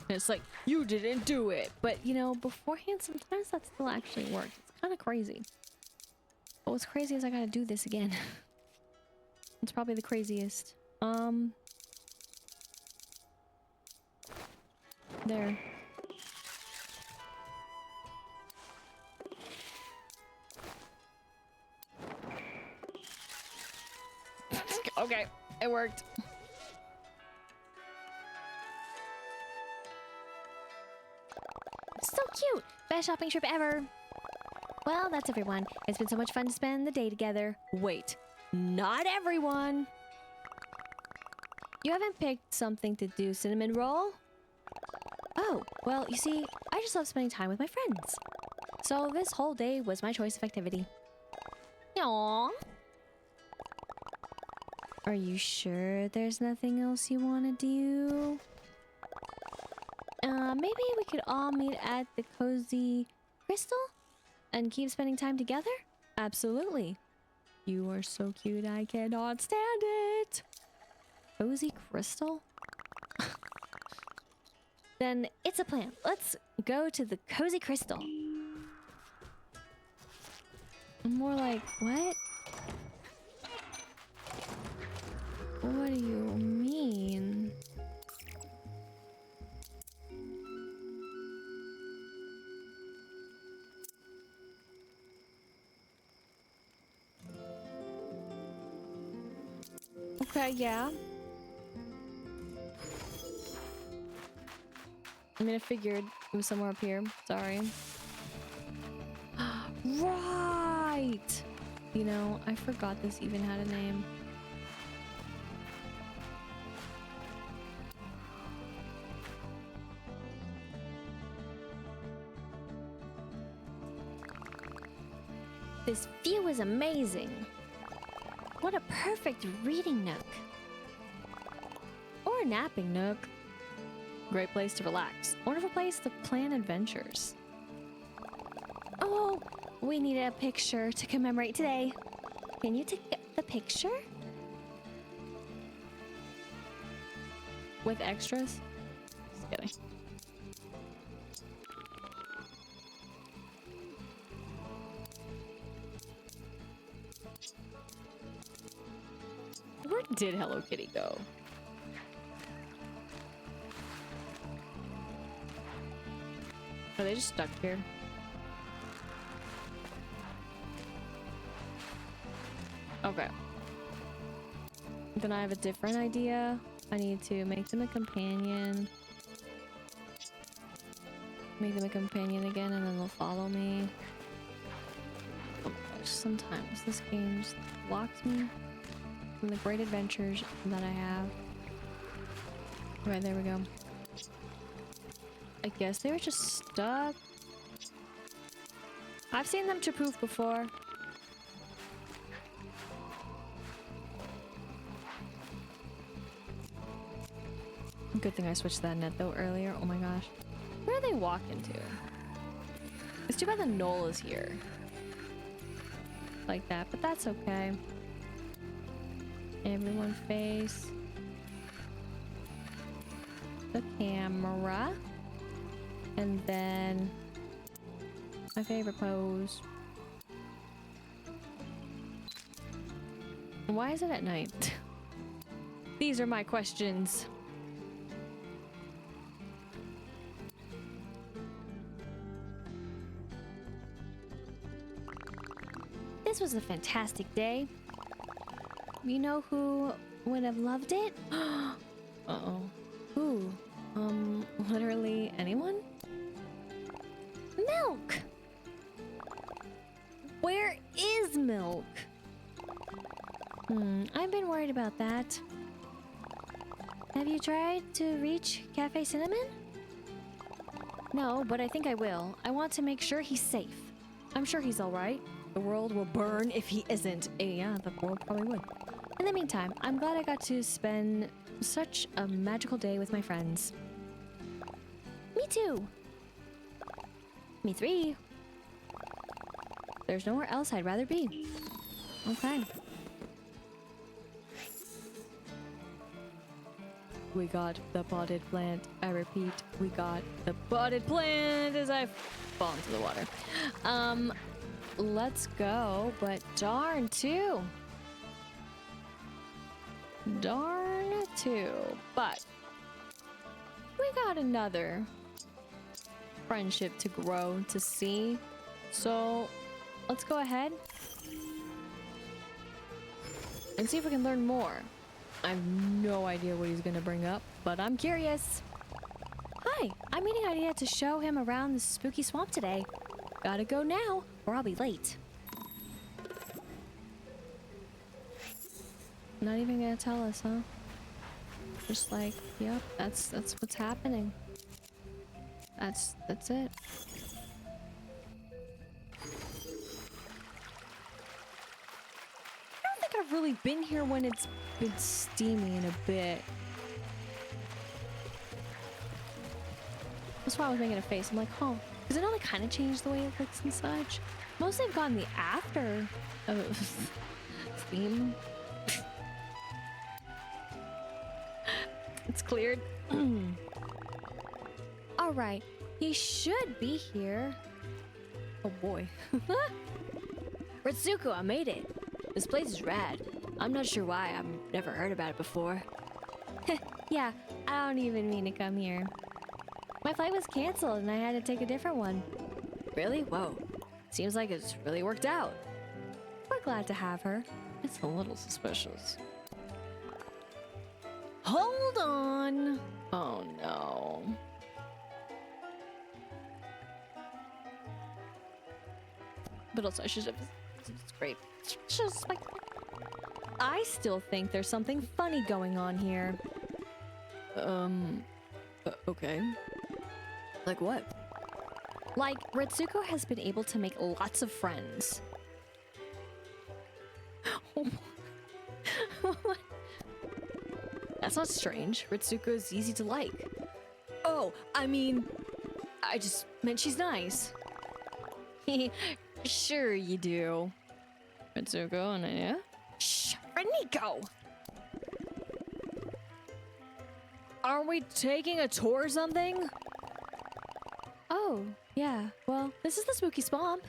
It's like, you didn't do it. But, you know, beforehand, sometimes that still actually works. It's kind of crazy. But what's crazy is I gotta do this again. It's probably the craziest. There. Okay, it worked. cute. Best shopping trip ever. Well, that's everyone. It's been so much fun to spend the day together. Wait, not everyone. You haven't picked something to do, Cinnamoroll? Oh, well, you see, I just love spending time with my friends. So this whole day was my choice of activity. Aww. Are you sure there's nothing else you want to do? Maybe we could all meet at the Cozy Crystal and keep spending time together? Absolutely. You are so cute, I cannot stand it. Cozy Crystal? Then it's a plan. Let's go to the Cozy Crystal. More like, what? What do you mean? Okay, yeah. I mean, I figured it was somewhere up here. Sorry. Right! You know, I forgot this even had a name. This view is amazing. What a perfect reading nook. Or a napping nook. Great place to relax. Wonderful place to plan adventures. Oh, we need a picture to commemorate today. Can you take the picture? With extras? Just kidding. Where did Hello Kitty go? Are they just stuck here? Okay. Then I have a different idea. I need to make them a companion. Make them a companion again and then they'll follow me. Oh my gosh, sometimes this game just blocks me from the great adventures that I have. Right, there we go. I guess they were just stuck. I've seen them to poof before. Good thing I switched that net though earlier. Oh my gosh. Where are they walking to? It's too bad the knoll is here. Like that, but that's okay. Everyone face the camera. And then my favorite pose. Why is it at night? These are my questions. This was a fantastic day. You know who would have loved it? Uh-oh. Who? Literally anyone? Milk! Where is Milk? I've been worried about that. Have you tried to reach Cafe Cinnamon? No, but I think I will. I want to make sure he's safe. I'm sure he's alright. The world will burn if he isn't. Yeah, the world probably would. In the meantime, I'm glad I got to spend such a magical day with my friends. Me too. Me three. There's nowhere else I'd rather be. Okay. We got the potted plant. I repeat, we got the potted plant as I fall into the water. Let's go, but darn too. Darn too. But we got another friendship to grow, to see. So let's go ahead and see if we can learn more. I have no idea what he's gonna bring up, but I'm curious. Hi, I'm meeting idea to show him around the spooky swamp today. Gotta go now, or I'll be late. Not even gonna tell us, huh? Just like, yep, that's what's happening. That's it. I don't think I've really been here when it's been steamy in a bit. That's why I was making a face. I'm like, huh. Because I know they kind of changed the way it looks and such. Mostly I've gotten the after theme. It's cleared. Alright, he should be here. Oh boy. Ritsuko, I made it. This place is rad. I'm not sure why. I've never heard about it before. Yeah, I don't even mean to come here. My flight was canceled and I had to take a different one. Really? Whoa. Seems like it's really worked out. We're glad to have her. It's a little suspicious. Hold on. Oh no. But also I should have... It's great. It's just like... I still think there's something funny going on here. Okay. Like what? Like, Ritsuko has been able to make lots of friends. That's not strange. Ritsuko is easy to like. Oh, I mean... I just meant she's nice. Sure you do. Ritsuko, and yeah? Shh! Reniko! Aren't we taking a tour or something? Oh, yeah. Well, this is the spooky swamp.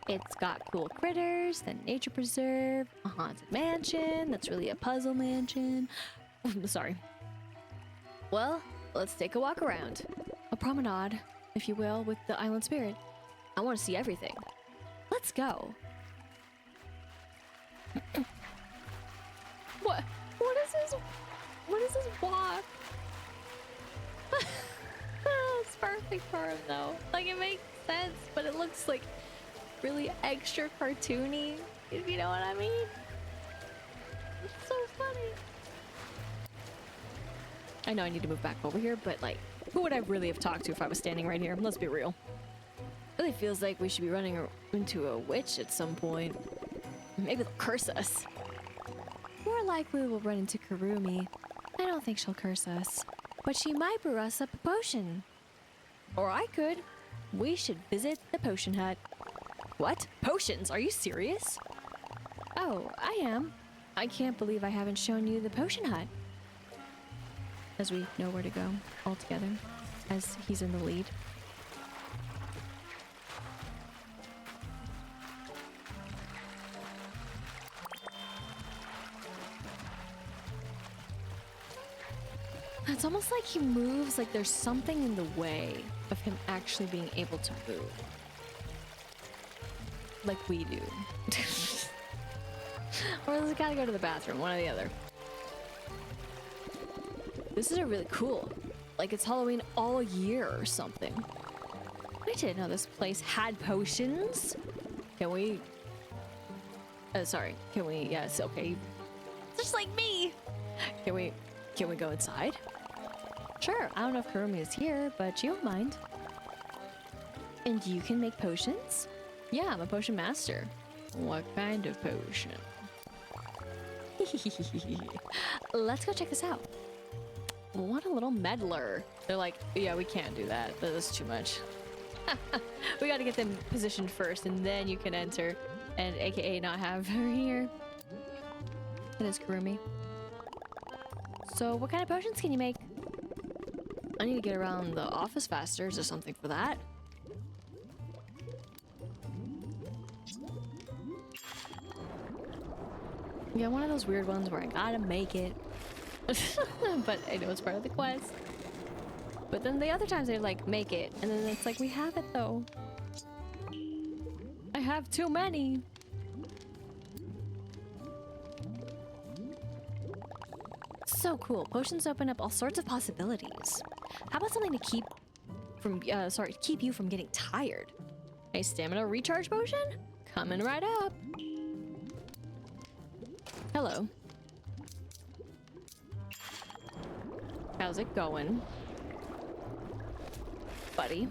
It's got cool critters, the nature preserve, a haunted mansion that's really a puzzle mansion. Sorry. Well, let's take a walk around. A promenade, if you will, with the island spirit. I want to see everything. Let's go. What is this? What is this walk? It's perfect for him though. Like it makes sense, but it looks like really extra cartoony, if you know what I mean. It's so funny. I know I need to move back over here, but like, who would I really have talked to if I was standing right here? Let's be real. It really feels like we should be running into a witch at some point. Maybe they'll curse us. More likely we'll run into Kurumi. I don't think she'll curse us, but she might brew us up a potion. Or I could. We should visit the potion hut. What? Potions? Are you serious? Oh, I am. I can't believe I haven't shown you the potion hut. As we know where to go all together, as he's in the lead. It's almost like he moves like there's something in the way of him actually being able to move. Like we do. Or does he gotta go to the bathroom? One or the other. This is a really cool. Like it's Halloween all year or something. I didn't know this place had potions. Can we... sorry. Can we... Yes, okay. Just like me! Can we go inside? Sure, I don't know if Kurumi is here, but you don't mind. And you can make potions? Yeah, I'm a potion master. What kind of potion? Let's go check this out. What a little meddler. They're like, yeah, we can't do that. That's too much. We gotta get them positioned first, and then you can enter. And aka not have her here. It is Kurumi. So what kind of potions can you make? I need to get around the office faster. Is there something for that? Yeah, one of those weird ones where I gotta make it. But I know it's part of the quest. But then the other times they're like, make it. And then it's like, we have it though. I have too many. So cool. Potions open up all sorts of possibilities. How about something to keep you from getting tired? A stamina recharge potion? Coming right up. Hello. How's it going, buddy?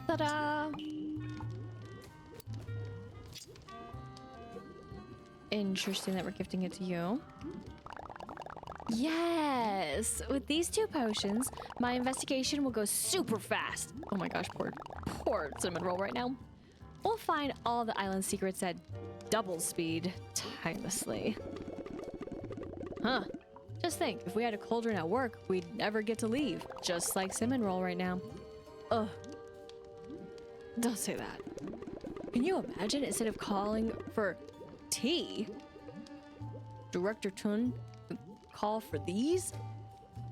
Ta-da! Interesting that we're gifting it to you. Yes! With these 2 potions, my investigation will go super fast. Oh my gosh, poor Cinnamoroll right now. We'll find all the island secrets at double speed, tirelessly. Huh. Just think, if we had a cauldron at work, we'd never get to leave. Just like Cinnamoroll right now. Ugh. Don't say that. Can you imagine, instead of calling for tea, Director Tun call for these?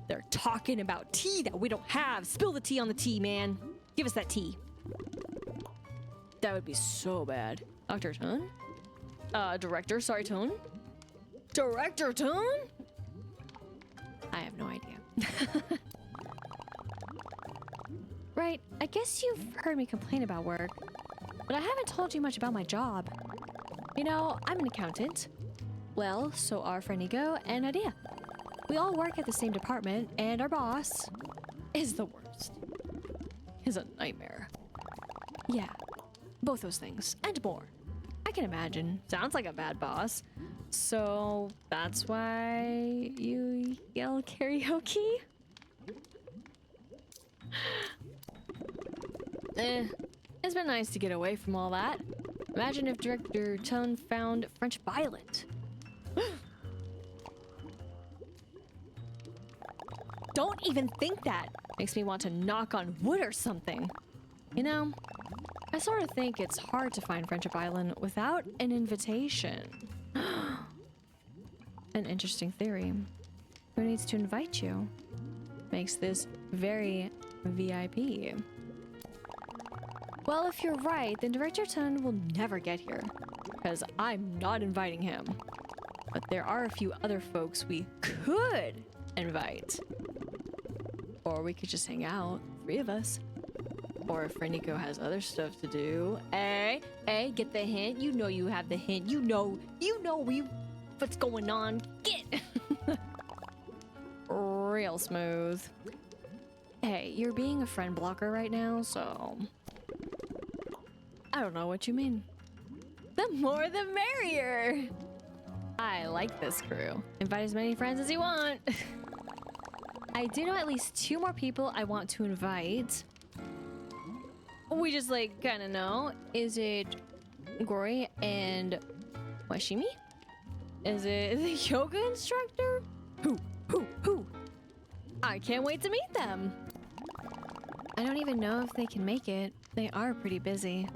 They're talking about tea that we don't have. Spill the tea on the tea, man. Give us that tea. That would be so bad. Dr. Tun? Director, sorry, Tun? Director Tun? I have no idea. Right, I guess you've heard me complain about work, but I haven't told you much about my job. You know, I'm an accountant. Well, so are friend Ego and Nadia. We all work at the same department, and our boss is the worst. He's a nightmare. Yeah, both those things, and more. I can imagine. Sounds like a bad boss. So, that's why you yell karaoke? It's been nice to get away from all that. Imagine if Director Tone found French Violet. Don't even think that. Makes me want to knock on wood or something. You know, I sort of think it's hard to find Friendship Island without an invitation. An interesting theory. Who needs to invite you? Makes this very VIP. Well, if you're right, then Director Tun will never get here, because I'm not inviting him. But there are a few other folks we could invite. Or we could just hang out, 3 of us. Or if Nico has other stuff to do. Hey, get the hint. You know you have the hint. You know what's going on. Get! Real smooth. Hey, you're being a friend blocker right now, so... I don't know what you mean. The more the merrier! I like this crew. Invite as many friends as you want. I do know at least 2 more people I want to invite. We just like kind of know. Is it Gory and Washimi? Is it the yoga instructor? Who? I can't wait to meet them. I don't even know if they can make it. They are pretty busy.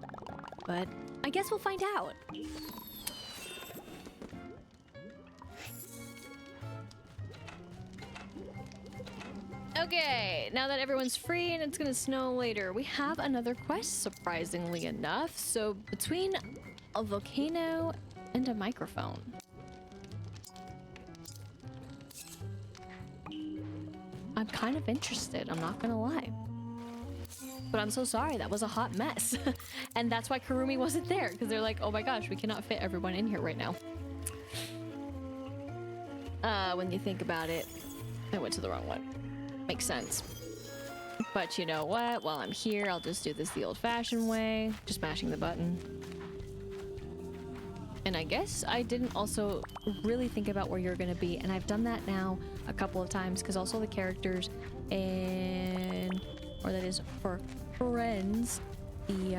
But I guess we'll find out. Okay, now that everyone's free and it's gonna snow later, we have another quest, surprisingly enough. So between a volcano and a microphone. I'm kind of interested, I'm not gonna lie. But I'm so sorry, that was a hot mess. And that's why Karumi wasn't there, because they're like, oh my gosh, we cannot fit everyone in here right now. When you think about it, I went to the wrong one. Makes sense. But you know what? While I'm here, I'll just do this the old-fashioned way. Just mashing the button. And I guess I didn't also really think about where you're gonna be, and I've done that now a couple of times, because also the characters and... or that is for friends. The,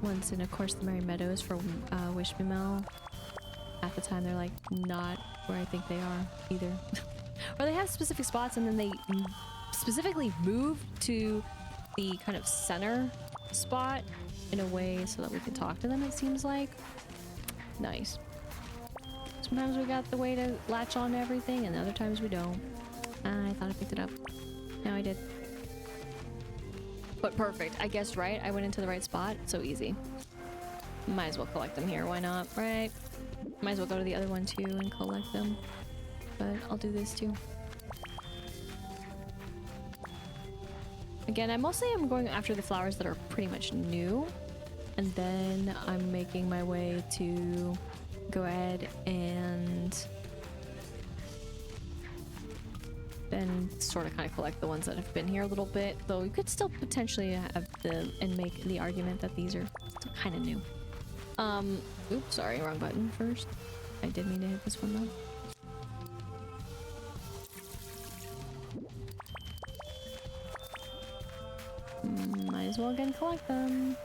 ones in, of course, the Merry Meadows for Wish Me Mel. At the time, they're like not where I think they are either. Or they have specific spots and then they specifically move to the kind of center spot in a way so that we can talk to them, it seems like. Nice. Sometimes we got the way to latch on to everything and other times we don't. I thought I picked it up. Now I did. But perfect. I guessed right. I went into the right spot. So easy. Might as well collect them here, why not, right? Might as well go to the other one too and collect them. But I'll do this too. Again, I mostly am going after the flowers that are pretty much new. And then I'm making my way to go ahead and then sort of kind of collect the ones that have been here a little bit. Though you could still potentially have and make the argument that these are still kind of new. Oops, sorry, wrong button first. I did mean to hit this one though. Might as well again collect them.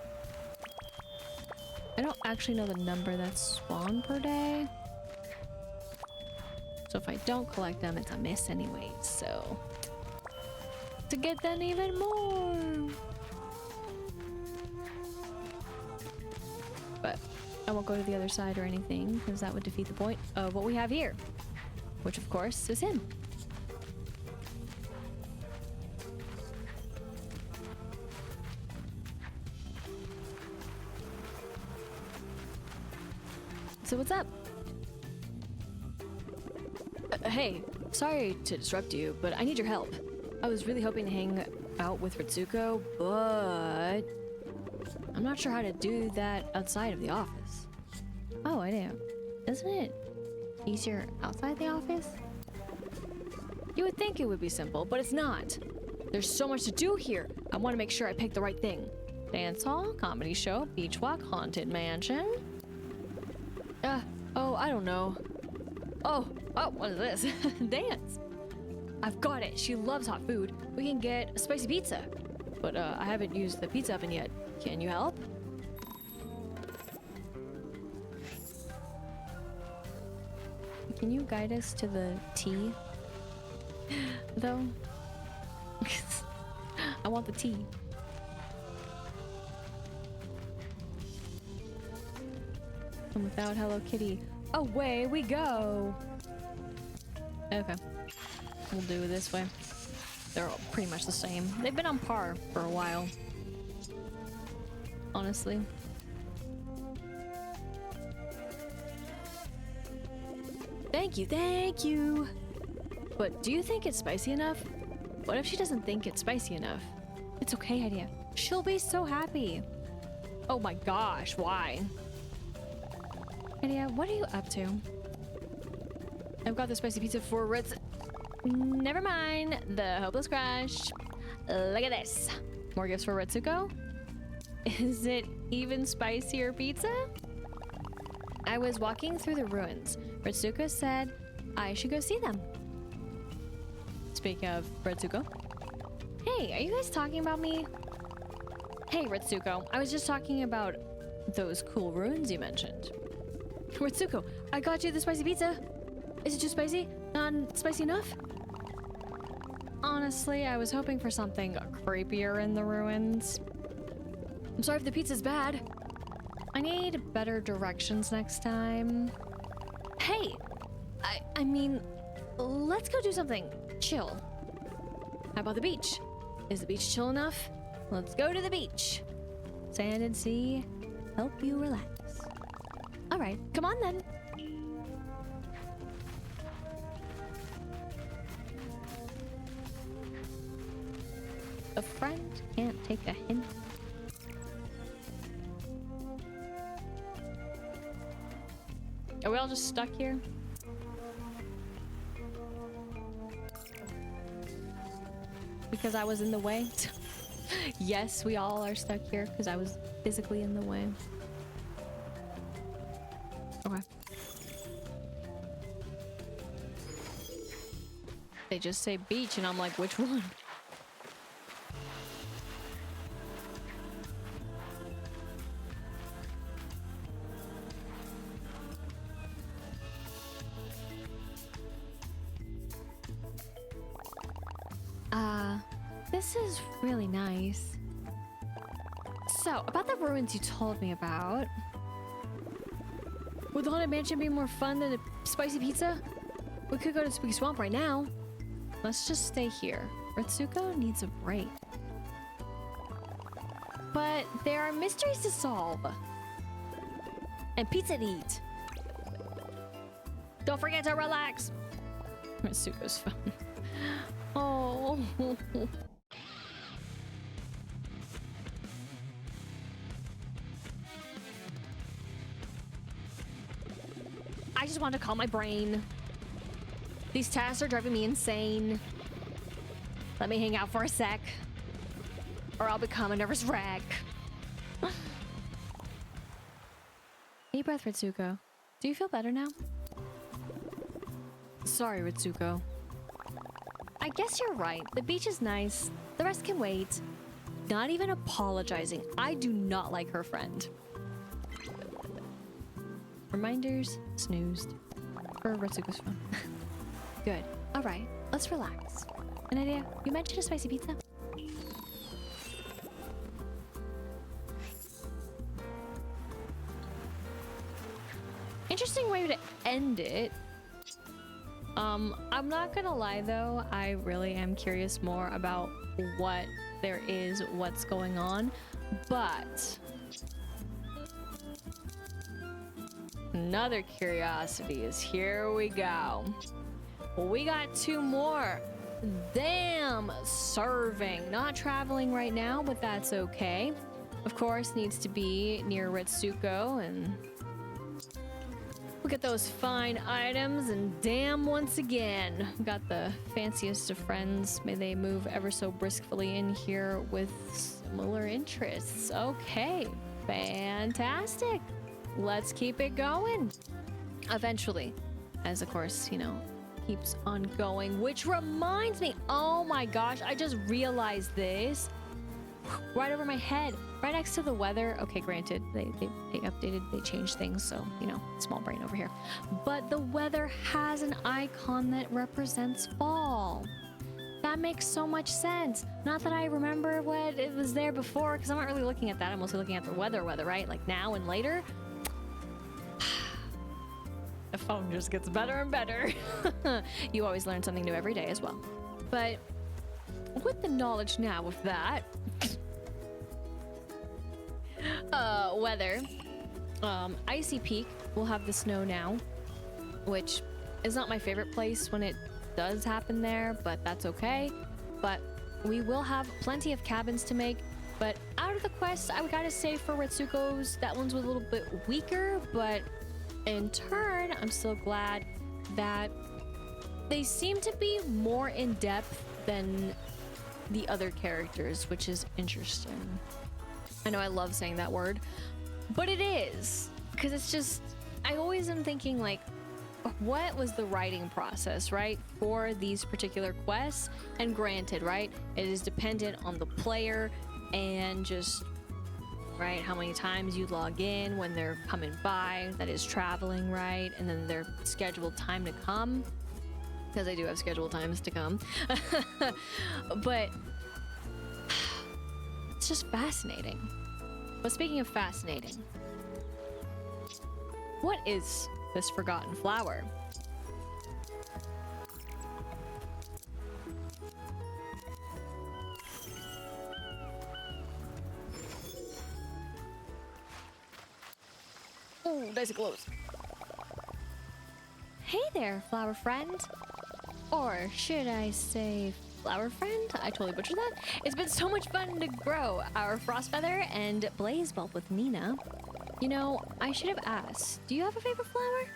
I don't actually know the number that's spawned per day. So if I don't collect them, it's a miss anyways, so... To get them even more! But I won't go to the other side or anything, because that would defeat the point of what we have here. Which of course is him. So what's up? Hey, sorry to disrupt you, but I need your help. I was really hoping to hang out with Ritsuko, but I'm not sure how to do that outside of the office. Oh, I do. Isn't it easier outside the office? You would think it would be simple, but it's not. There's so much to do here. I want to make sure I pick the right thing. Dance hall, comedy show, beach walk, haunted mansion. Oh, I don't know. Oh, what is this? Dance. I've got it. She loves hot food. We can get a spicy pizza. But I haven't used the pizza oven yet. Can you help? Can you guide us to the tea? Though? I want the tea. And without Hello Kitty, away we go! Okay. We'll do it this way. They're all pretty much the same. They've been on par for a while. Honestly. Thank you, thank you! But do you think it's spicy enough? What if she doesn't think it's spicy enough? It's okay, Idea. She'll be so happy. Oh my gosh, why? Idea, what are you up to? I've got the spicy pizza for Ritz. Never mind. The hopeless crush. Look at this. More gifts for Ritsuko? Is it even spicier pizza? I was walking through the ruins. Ritsuko said I should go see them. Speaking of Ritsuko. Hey, are you guys talking about me? Hey, Ritsuko. I was just talking about those cool ruins you mentioned. Ritsuko, I got you the spicy pizza. Is it too spicy? Not spicy enough? Honestly, I was hoping for something creepier in the ruins. I'm sorry if the pizza's bad. I need better directions next time. Hey! I mean, let's go do something chill. How about the beach? Is the beach chill enough? Let's go to the beach. Sand and sea, help you relax. All right, come on then. A friend can't take a hint. Are we all just stuck here? Because I was in the way? Yes, we all are stuck here because I was physically in the way. Okay. They just say beach and I'm like, which one? This is really nice. So, about the ruins you told me about. Would the Haunted Mansion be more fun than a spicy pizza? We could go to Spooky Swamp right now. Let's just stay here. Ritsuko needs a break. But there are mysteries to solve. and pizza to eat. Don't forget to relax. Mitsuko's phone. Oh. I just want to calm my brain. These tasks are driving me insane. Let me hang out for a sec, or I'll become a nervous wreck. Deep breath, Ritsuko. Do you feel better now? Sorry, Ritsuko. I guess you're right. The beach is nice. The rest can wait. Not even apologizing. I do not like her friend. Reminders snoozed for Ritsuko's phone. Good. All right, let's relax. An idea? You mentioned a spicy pizza? Interesting way to end it. I'm not gonna lie though, I really am curious more about what there is, what's going on, but another curiosity is here we go. We got 2 more. Damn, serving. Not traveling right now, but that's okay. Of course, needs to be near Ritsuko, and look at those fine items, and damn, once again, got the fanciest of friends. May they move ever so briskly in here with similar interests. Okay, fantastic. Let's keep it going. Eventually, as of course, you know, keeps on going, which reminds me, oh my gosh, I just realized this right over my head, right next to the weather. Okay, granted, they updated, they changed things, so, you know, small brain over here. But the weather has an icon that represents fall. That makes so much sense. Not that I remember what it was there before, because I'm not really looking at that. I'm mostly looking at the weather, right? Like now and later. The phone just gets better and better. You always learn something new every day as well. But with the knowledge now of that, weather, Icy Peak will have the snow now, which is not my favorite place when it does happen there, but that's okay. But we will have plenty of cabins to make. But out of the quest, I gotta say for Ritsuko's, that one's a little bit weaker, but in turn, I'm still glad that they seem to be more in depth than the other characters, which is interesting. I know I love saying that word, but it is, because it's just, I always am thinking like, what was the writing process, right, for these particular quests? And granted, right, it is dependent on the player and just, right, how many times you log in when they're coming by, that is traveling, right, and then their scheduled time to come, because they do have scheduled times to come. But it's just fascinating. But speaking of fascinating, what is this forgotten flower? Oh, nice and close. Hey there, flower friend. Or should I say flower friend? I totally butchered that. It's been so much fun to grow our frost feather and blaze bulb with Nina. You know, I should have asked, do you have a favorite flower?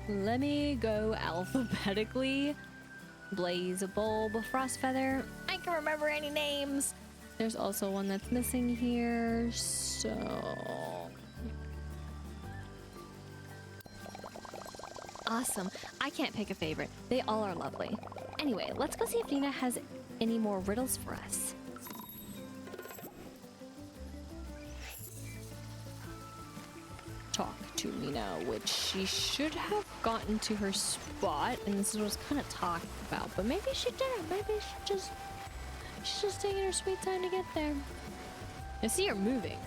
Let me go alphabetically. Blaze bulb, frost feather. I can remember any names. There's also one that's missing here, so... Awesome. I can't pick a favorite. They all are lovely. Anyway, let's go see if Nina has any more riddles for us. Talk to Nina, which she should have gotten to her spot, and this is what I was kind of talking about, but maybe she didn't. Maybe she's just taking her sweet time to get there. I see her moving.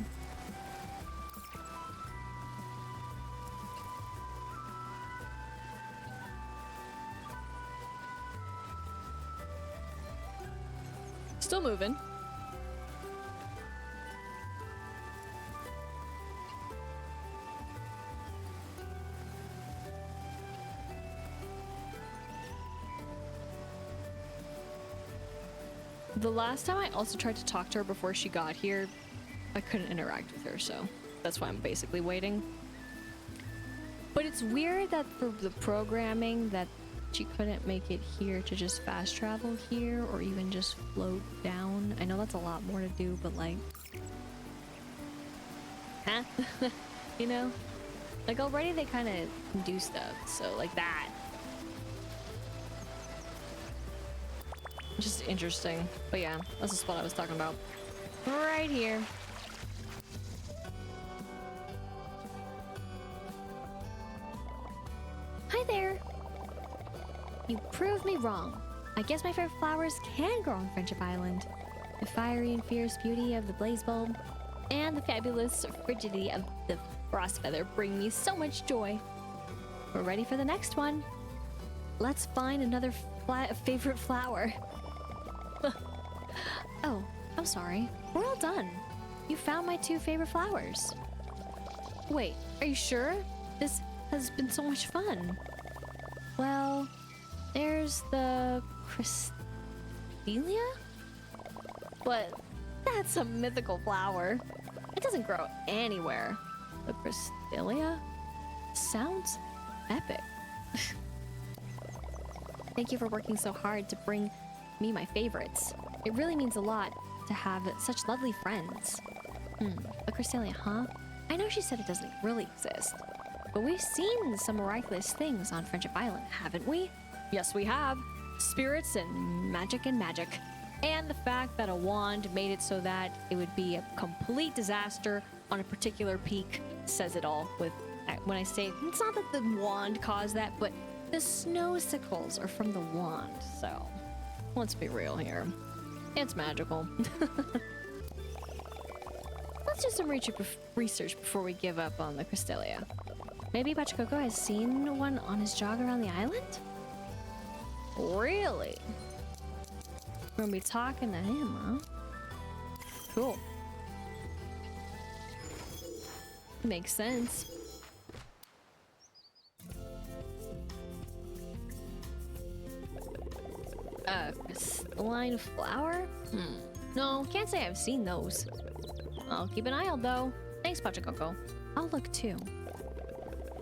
Still moving. The last time I also tried to talk to her before she got here, I couldn't interact with her, so that's why I'm basically waiting. But it's weird that for the programming that she couldn't make it here to just fast travel here or even just float down. I know that's a lot more to do, but like, huh? You know? Like already they kind of do stuff, so like that. Just interesting. But yeah, that's the spot I was talking about. Right here. Hi there. You proved me wrong. I guess my favorite flowers can grow on Friendship Island. The fiery and fierce beauty of the blaze bulb and the fabulous frigidity of the frost feather bring me so much joy. We're ready for the next one. Let's find another favorite flower. Oh, I'm sorry. We're all done. You found my 2 favorite flowers. Wait, are you sure? This has been so much fun. Well, there's the Crystelia? But that's a mythical flower. It doesn't grow anywhere. The Crystelia? Sounds epic. Thank you for working so hard to bring me my favorites. It really means a lot to have such lovely friends. A Crystelia, huh? I know she said it doesn't really exist, but we've seen some miraculous things on Friendship Island, haven't we? Yes, we have. Spirits and magic. And the fact that a wand made it so that it would be a complete disaster on a particular peak says it all. When I say, it's not that the wand caused that, but the snow sickles are from the wand, so let's be real here. It's magical. Let's do some research before we give up on the Crystelia. Maybe Pachacoco has seen one on his jog around the island? Really? We're gonna be talking to him, huh? Cool. Makes sense. Crystalline flower? No, can't say I've seen those. I'll keep an eye out though. Thanks, Pachacoco. I'll look too.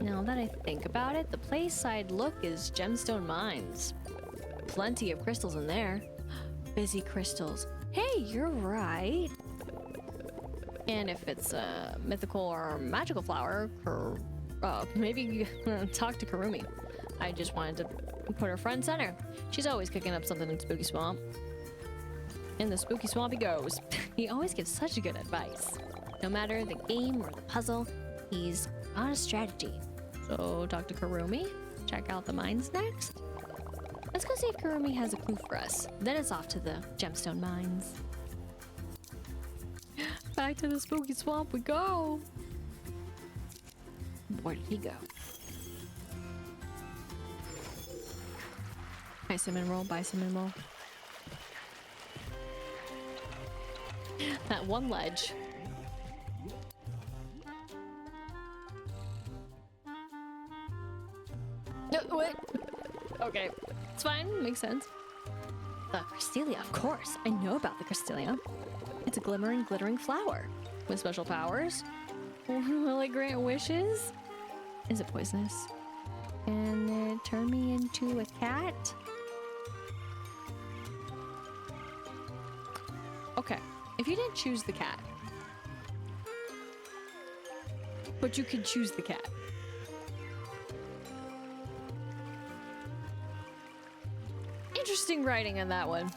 Now that I think about it, the place I'd look is Gemstone Mines. Plenty of crystals in there. Busy crystals. Hey, you're right. And if it's a mythical or magical flower, maybe talk to Kurumi. I just wanted to put her front and center. She's always cooking up something in Spooky Swamp. In the Spooky Swamp he goes. He always gives such good advice. No matter the game or the puzzle, he's on a strategy. So talk to Kurumi, check out the mines next. Let's go see if Kurumi has a clue for us. Then it's off to the gemstone mines. Back to the Spooky Swamp we go. Where did he go? Bye, Cinnamoroll. Bye, Cinnamoroll. That one ledge. No, what? Okay, it's fine. Makes sense. The Crystelia, of course. I know about the Crystelia. It's a glittering flower with special powers. Will it grant wishes? Is it poisonous? Can it turn me into a cat? Okay, if you didn't choose the cat, but you could choose the cat. Interesting writing on that one.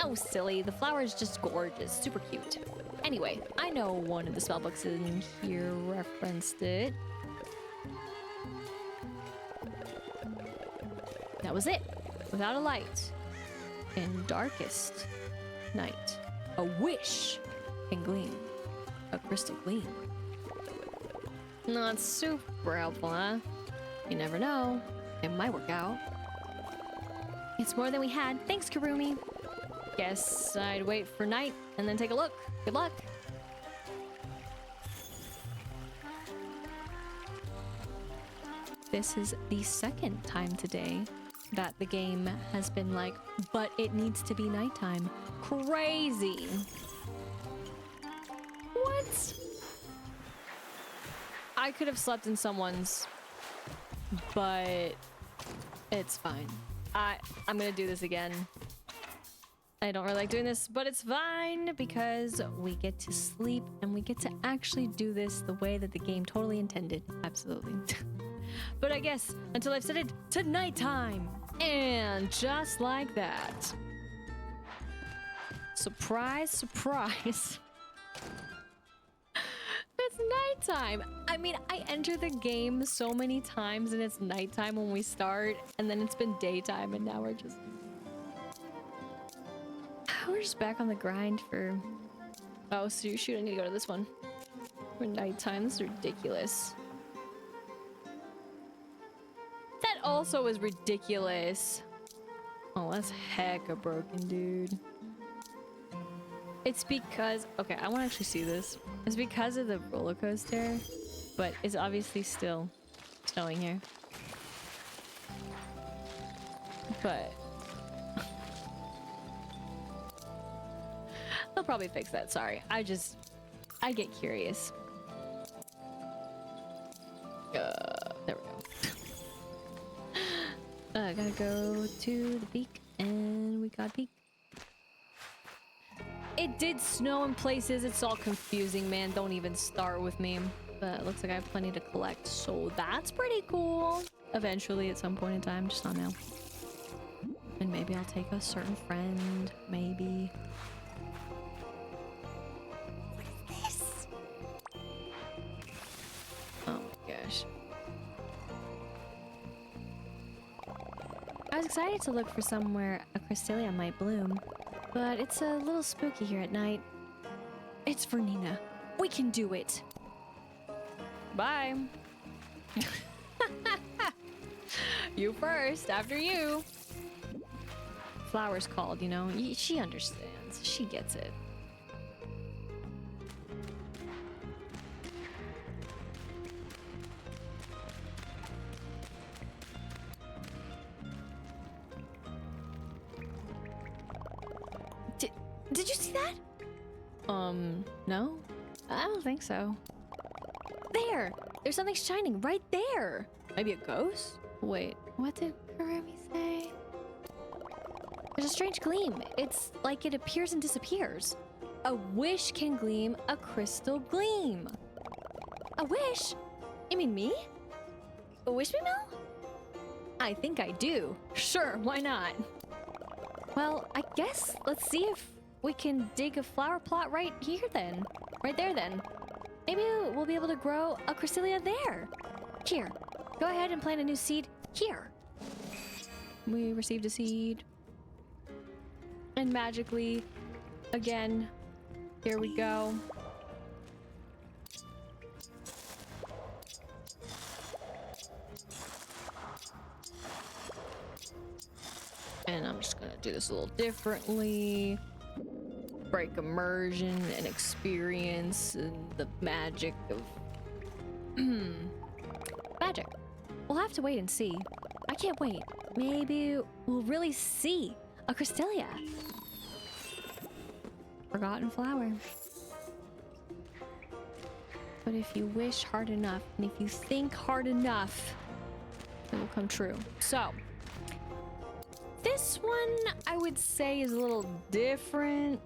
No, silly. The flower is just gorgeous. Super cute. Anyway, I know one of the spellbooks in here referenced it. That was it. Without a light. In darkest night. A wish can gleam. A crystal gleam. Not super helpful, huh? You never know. It might work out. It's more than we had. Thanks, Kurumi. Guess I'd wait for night and then take a look. Good luck. This is the second time today that the game has been like, but it needs to be nighttime. Crazy. What? I could have slept in someone's, but it's fine. I'm gonna do this again. I don't really like doing this, but it's fine because we get to sleep and we get to actually do this the way that the game totally intended. Absolutely. But I guess until I've set it to nighttime. And just like that. Surprise, surprise. It's nighttime. I mean, I enter the game so many times and it's nighttime when we start, and then it's been daytime, and now we're just back on the grind for... Oh, so shoot, I need to go to this one. For nighttime, this is ridiculous. That also is ridiculous. Oh, that's hecka broken, dude. It's because... Okay, I want to actually see this. It's because of the roller coaster, but it's obviously still snowing here. But... they'll probably fix that, sorry. I get curious. There we go. I gotta go to the peak, and we got peak. It did snow in places. It's all confusing, man. Don't even start with me. But it looks like I have plenty to collect, so that's pretty cool. Eventually, at some point in time, just not now. And maybe I'll take a certain friend, maybe. What is this? Oh my gosh. I was excited to look for somewhere a Crystalia might bloom, but it's a little spooky here at night. It's for Nina. We can do it. Bye. You first, after you. Flowers called, you know. She understands. She gets it. Did you see that? No? I don't think so. There! There's something shining right there! Maybe a ghost? Wait, what did Karumi say? There's a strange gleam. It's like it appears and disappears. A wish can gleam a crystal gleam. A wish? You mean me? A wish me, Mel? I think I do. Sure, why not? Well, I guess let's see if we can dig a flower plot right here then. Right there then. Maybe we'll be able to grow a Crystalia there. Here, go ahead and plant a new seed here. We received a seed. And magically, again, here we go. And I'm just gonna do this a little differently. Break immersion and experience and the magic of magic. We'll have to wait and see. I can't wait. Maybe we'll really see a Crystalia. Forgotten flower. But if you wish hard enough, and if you think hard enough, it will come true. So this one I would say is a little different.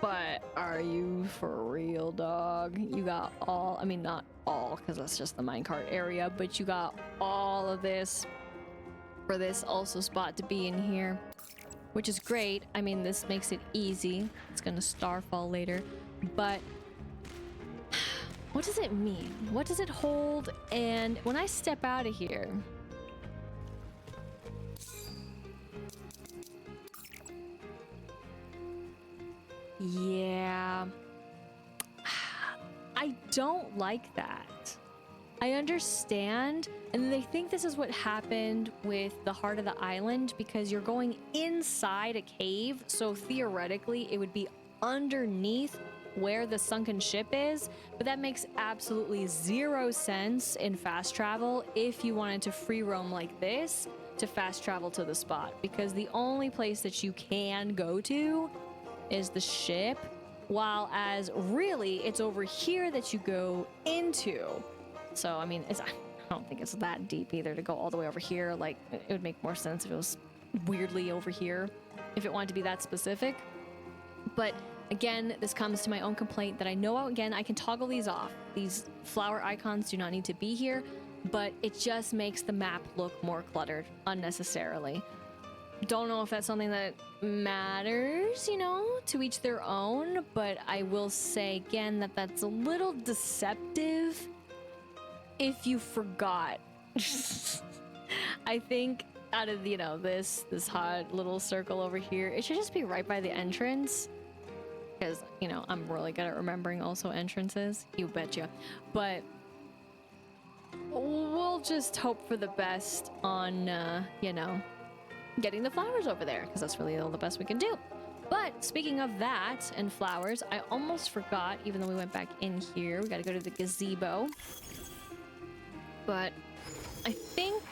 But are you for real, dog? You got all, I mean, not all, because that's just the minecart area, but you got all of this for this also spot to be in here, which is great. I mean, this makes it easy. It's gonna starfall later, but what does it mean? What does it hold? And when I step out of here, yeah, I don't like that. I understand, and they think this is what happened with the heart of the island because you're going inside a cave, so theoretically it would be underneath where the sunken ship is, but that makes absolutely zero sense in fast travel if you wanted to free roam like this to fast travel to the spot, because the only place that you can go to is the ship, while as really it's over here that you go into. So I mean, I don't think it's that deep either to go all the way over here. Like, it would make more sense if it was weirdly over here, if it wanted to be that specific. But again, this comes to my own complaint that I know, again, I can toggle these off. These flower icons do not need to be here, but it just makes the map look more cluttered unnecessarily. Don't know if that's something that matters, you know, to each their own, but I will say again that that's a little deceptive if you forgot. I think out of, you know, this hot little circle over here, it should just be right by the entrance, because, you know, I'm really good at remembering also entrances, you betcha. But we'll just hope for the best on you know, getting the flowers over there, because that's really all the best we can do. But speaking of that and flowers, I almost forgot, even though we went back in here, we got to go to the gazebo. But I think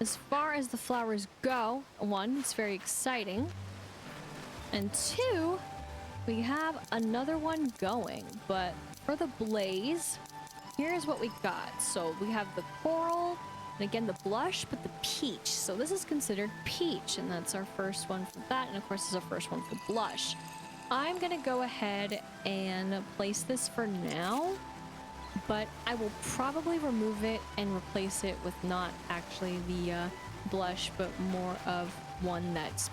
as far as the flowers go, one, it's very exciting, and two, we have another one going. But for the blaze, here's what we got. So we have the coral, and again the blush, but the peach. So this is considered peach, and that's our first one for that, and of course this is our first one for blush. I'm gonna go ahead and place this for now, but I will probably remove it and replace it with not actually the blush, but more of one that's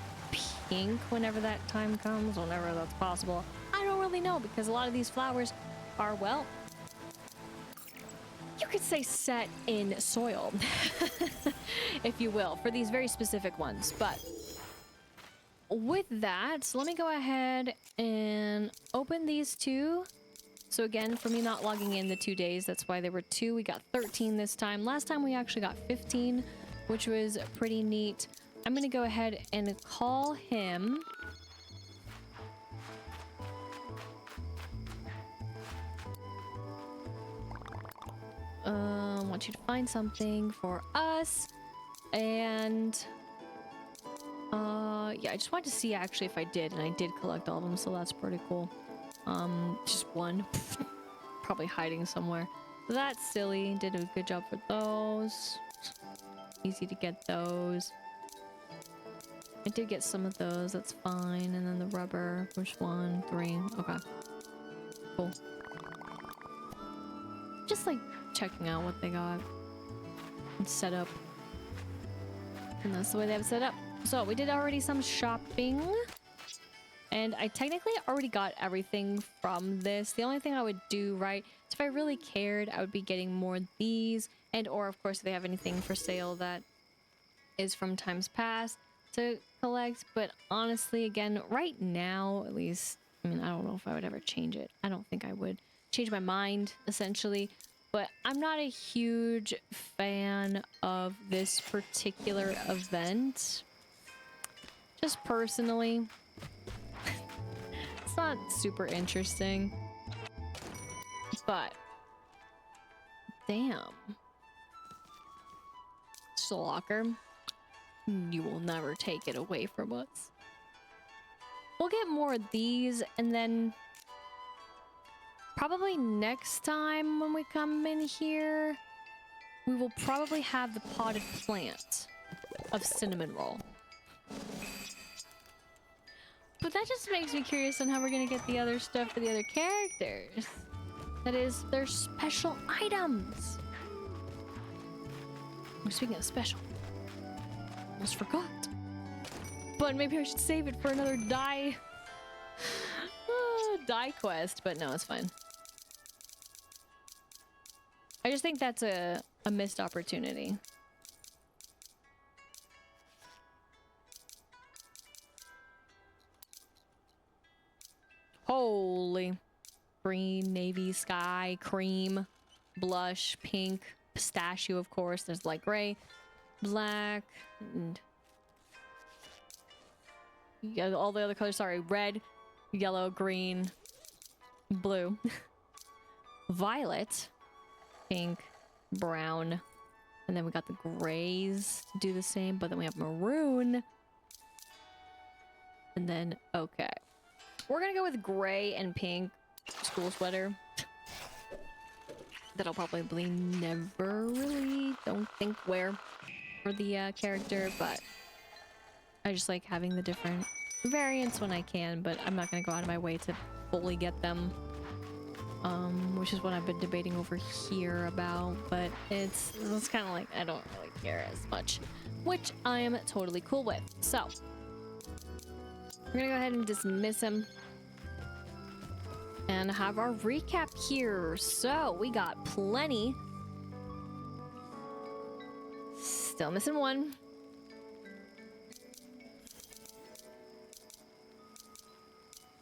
pink whenever that time comes, whenever that's possible. I don't really know, because a lot of these flowers are, well, you could say set in soil, if you will, for these very specific ones. But with that, let me go ahead and open these two. So again, for me not logging in the 2 days, that's why there were 2. We got 13 this time. Last time we actually got 15, which was pretty neat. I'm gonna go ahead and call him I want you to find something for us, and yeah, I just wanted to see actually if I did, and I did collect all of them, so that's pretty cool. Just one probably hiding somewhere. That's silly. Did a good job for those. Easy to get those. I did get some of those, that's fine. And then the rubber, which one? 3. Okay, cool. Just like checking out what they got and set up, and that's the way they have it set up. So we did already some shopping, and I technically already got everything from this. The only thing I would do, right, is if I really cared, I would be getting more of these, and or of course if they have anything for sale that is from times past to collect. But honestly, again, right now at least, I mean, I don't know if I would ever change it. I don't think I would change my mind, essentially. But I'm not a huge fan of this particular event. Just personally. It's not super interesting. But damn. Stalker, you will never take it away from us. We'll get more of these, and then probably next time when we come in here, we will probably have the potted plant of Cinnamoroll. But that just makes me curious on how we're gonna get the other stuff for the other characters. That is, their special items. Speaking of special, almost forgot. But maybe I should save it for another die quest, but no, it's fine. I just think that's a missed opportunity. Holy. Green, navy, sky, cream, blush, pink, pistachio, of course. There's light gray, black, and yeah, all the other colors. Sorry, red, yellow, green, blue, violet, pink, brown, and then we got the grays to do the same, but then we have maroon. And then, okay. We're gonna go with gray and pink school sweater. That I'll probably never really, don't think, wear for the character, but I just like having the different variants when I can, but I'm not gonna go out of my way to fully get them. Which is what I've been debating over here about, but it's kind of like I don't really care as much, which I am totally cool with. So we're gonna go ahead and dismiss him and have our recap here. So we got plenty. Still missing one.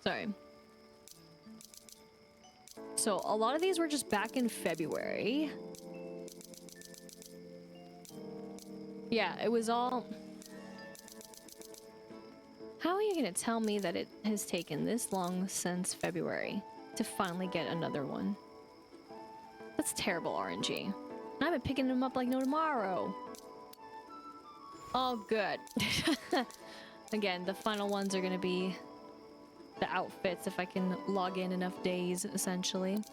Sorry. So a lot of these were just back in February. Yeah, it was all... How are you gonna tell me that it has taken this long since February to finally get another one? That's terrible RNG. And I've been picking them up like no tomorrow. Oh, good. Again, the final ones are gonna be the outfits if I can log in enough days, essentially.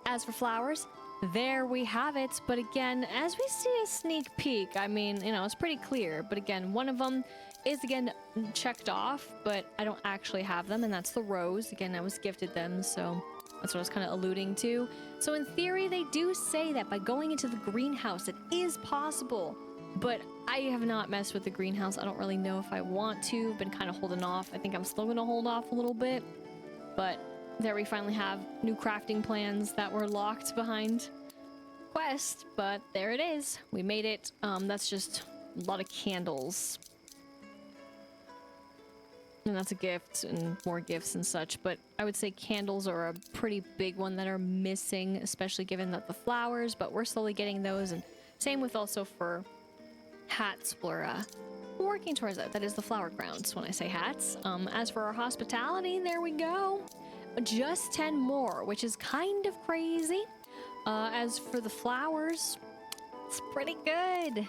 As for flowers, there we have it. But again, as we see a sneak peek, I mean, you know, it's pretty clear. But again, one of them is again checked off, but I don't actually have them, and that's the rose. Again, I was gifted them, so that's what I was kind of alluding to. So in theory, they do say that by going into the greenhouse, it is possible. But I have not messed with the greenhouse. I don't really know if I want to. Been kind of holding off. I think I'm still going to hold off a little bit. But there we finally have new crafting plans that were locked behind quest. But there it is. We made it. That's just a lot of candles. And that's a gift and more gifts and such. But I would say candles are a pretty big one that are missing, especially given that the flowers. But we're slowly getting those. And same with also for... hats. We're working towards that. That is the flower crowns when I say hats. As for our hospitality, there we go. Just 10 more, which is kind of crazy. As for the flowers, it's pretty good.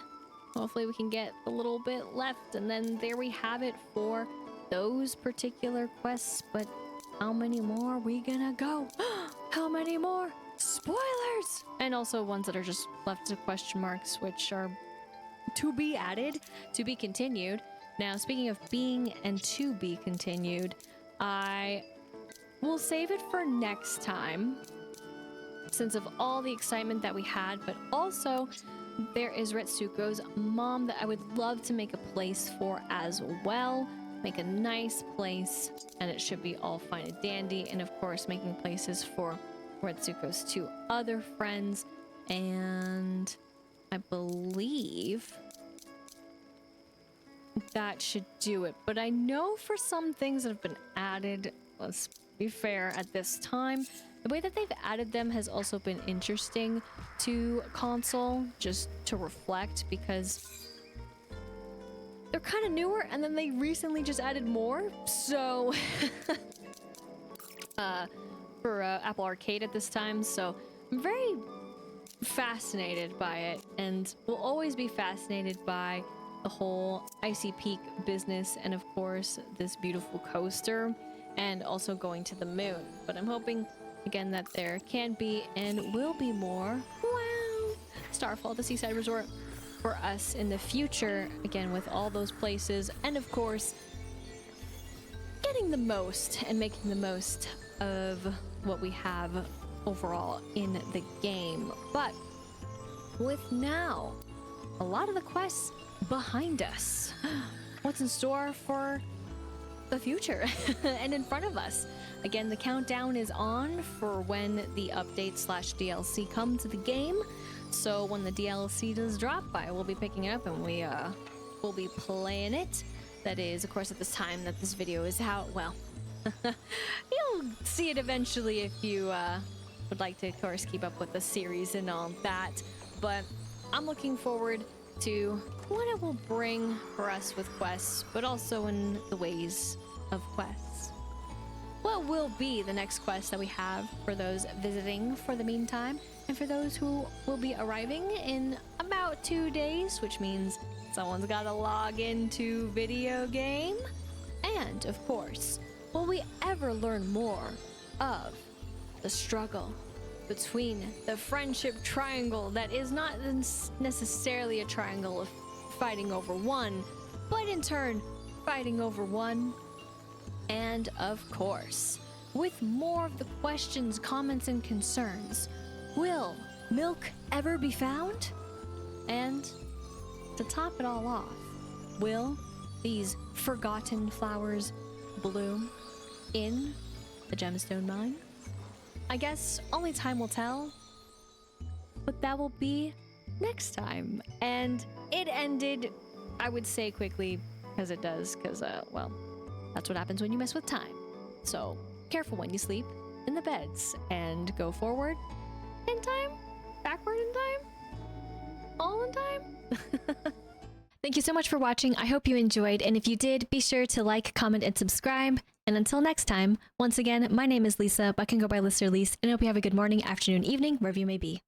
Hopefully we can get a little bit left, and then there we have it for those particular quests. But how many more are we gonna go? How many more? Spoilers! And also ones that are just left to question marks, which are to be added, to be continued. Now, speaking of being and to be continued, I will save it for next time, since of all the excitement that we had, but also there is Retsuko's mom that I would love to make a place for as well. Make a nice place, and it should be all fine and dandy. And of course, making places for Retsuko's 2 other friends, and I believe that should do it. But I know for some things that have been added, let's be fair at this time, the way that they've added them has also been interesting to console, just to reflect, because they're kind of newer, and then they recently just added more. So for Apple Arcade at this time, so I'm very fascinated by it, and will always be fascinated by the whole Icy Peak business, and of course this beautiful coaster, and also going to the moon. But I'm hoping again that there can be and will be more Starfall, the seaside resort, for us in the future, again with all those places, and of course getting the most and making the most of what we have overall in the game. But with now a lot of the quests behind us, what's in store for the future and in front of us? Again, the countdown is on for when the update / DLC come to the game. So when the DLC does drop, I will be picking it up, and we will be playing it. That is, of course, at this time that this video is out. Well, you'll see it eventually if you would like to, of course, keep up with the series and all that. But I'm looking forward to what it will bring for us with quests, but also in the ways of quests. What what will be the next quest that we have for those visiting for the meantime, and for those who will be arriving in about 2 days, which means someone's got to log into video game. And of course, will we ever learn more of the struggle between the friendship triangle that is not necessarily a triangle of fighting over one, but in turn fighting over one? And of course, with more of the questions, comments, and concerns, will milk ever be found? And to top it all off, will these forgotten flowers bloom in the gemstone mine? I guess only time will tell, but that will be next time. And it ended, I would say, quickly, because it does, because, well, that's what happens when you mess with time. So careful when you sleep in the beds, and go forward in time, backward in time, all in time. Thank you so much for watching. I hope you enjoyed, and if you did, be sure to like, comment, and subscribe. And until next time, once again, my name is Lisa, but I can go by Lister Lise, and I hope you have a good morning, afternoon, evening, wherever you may be.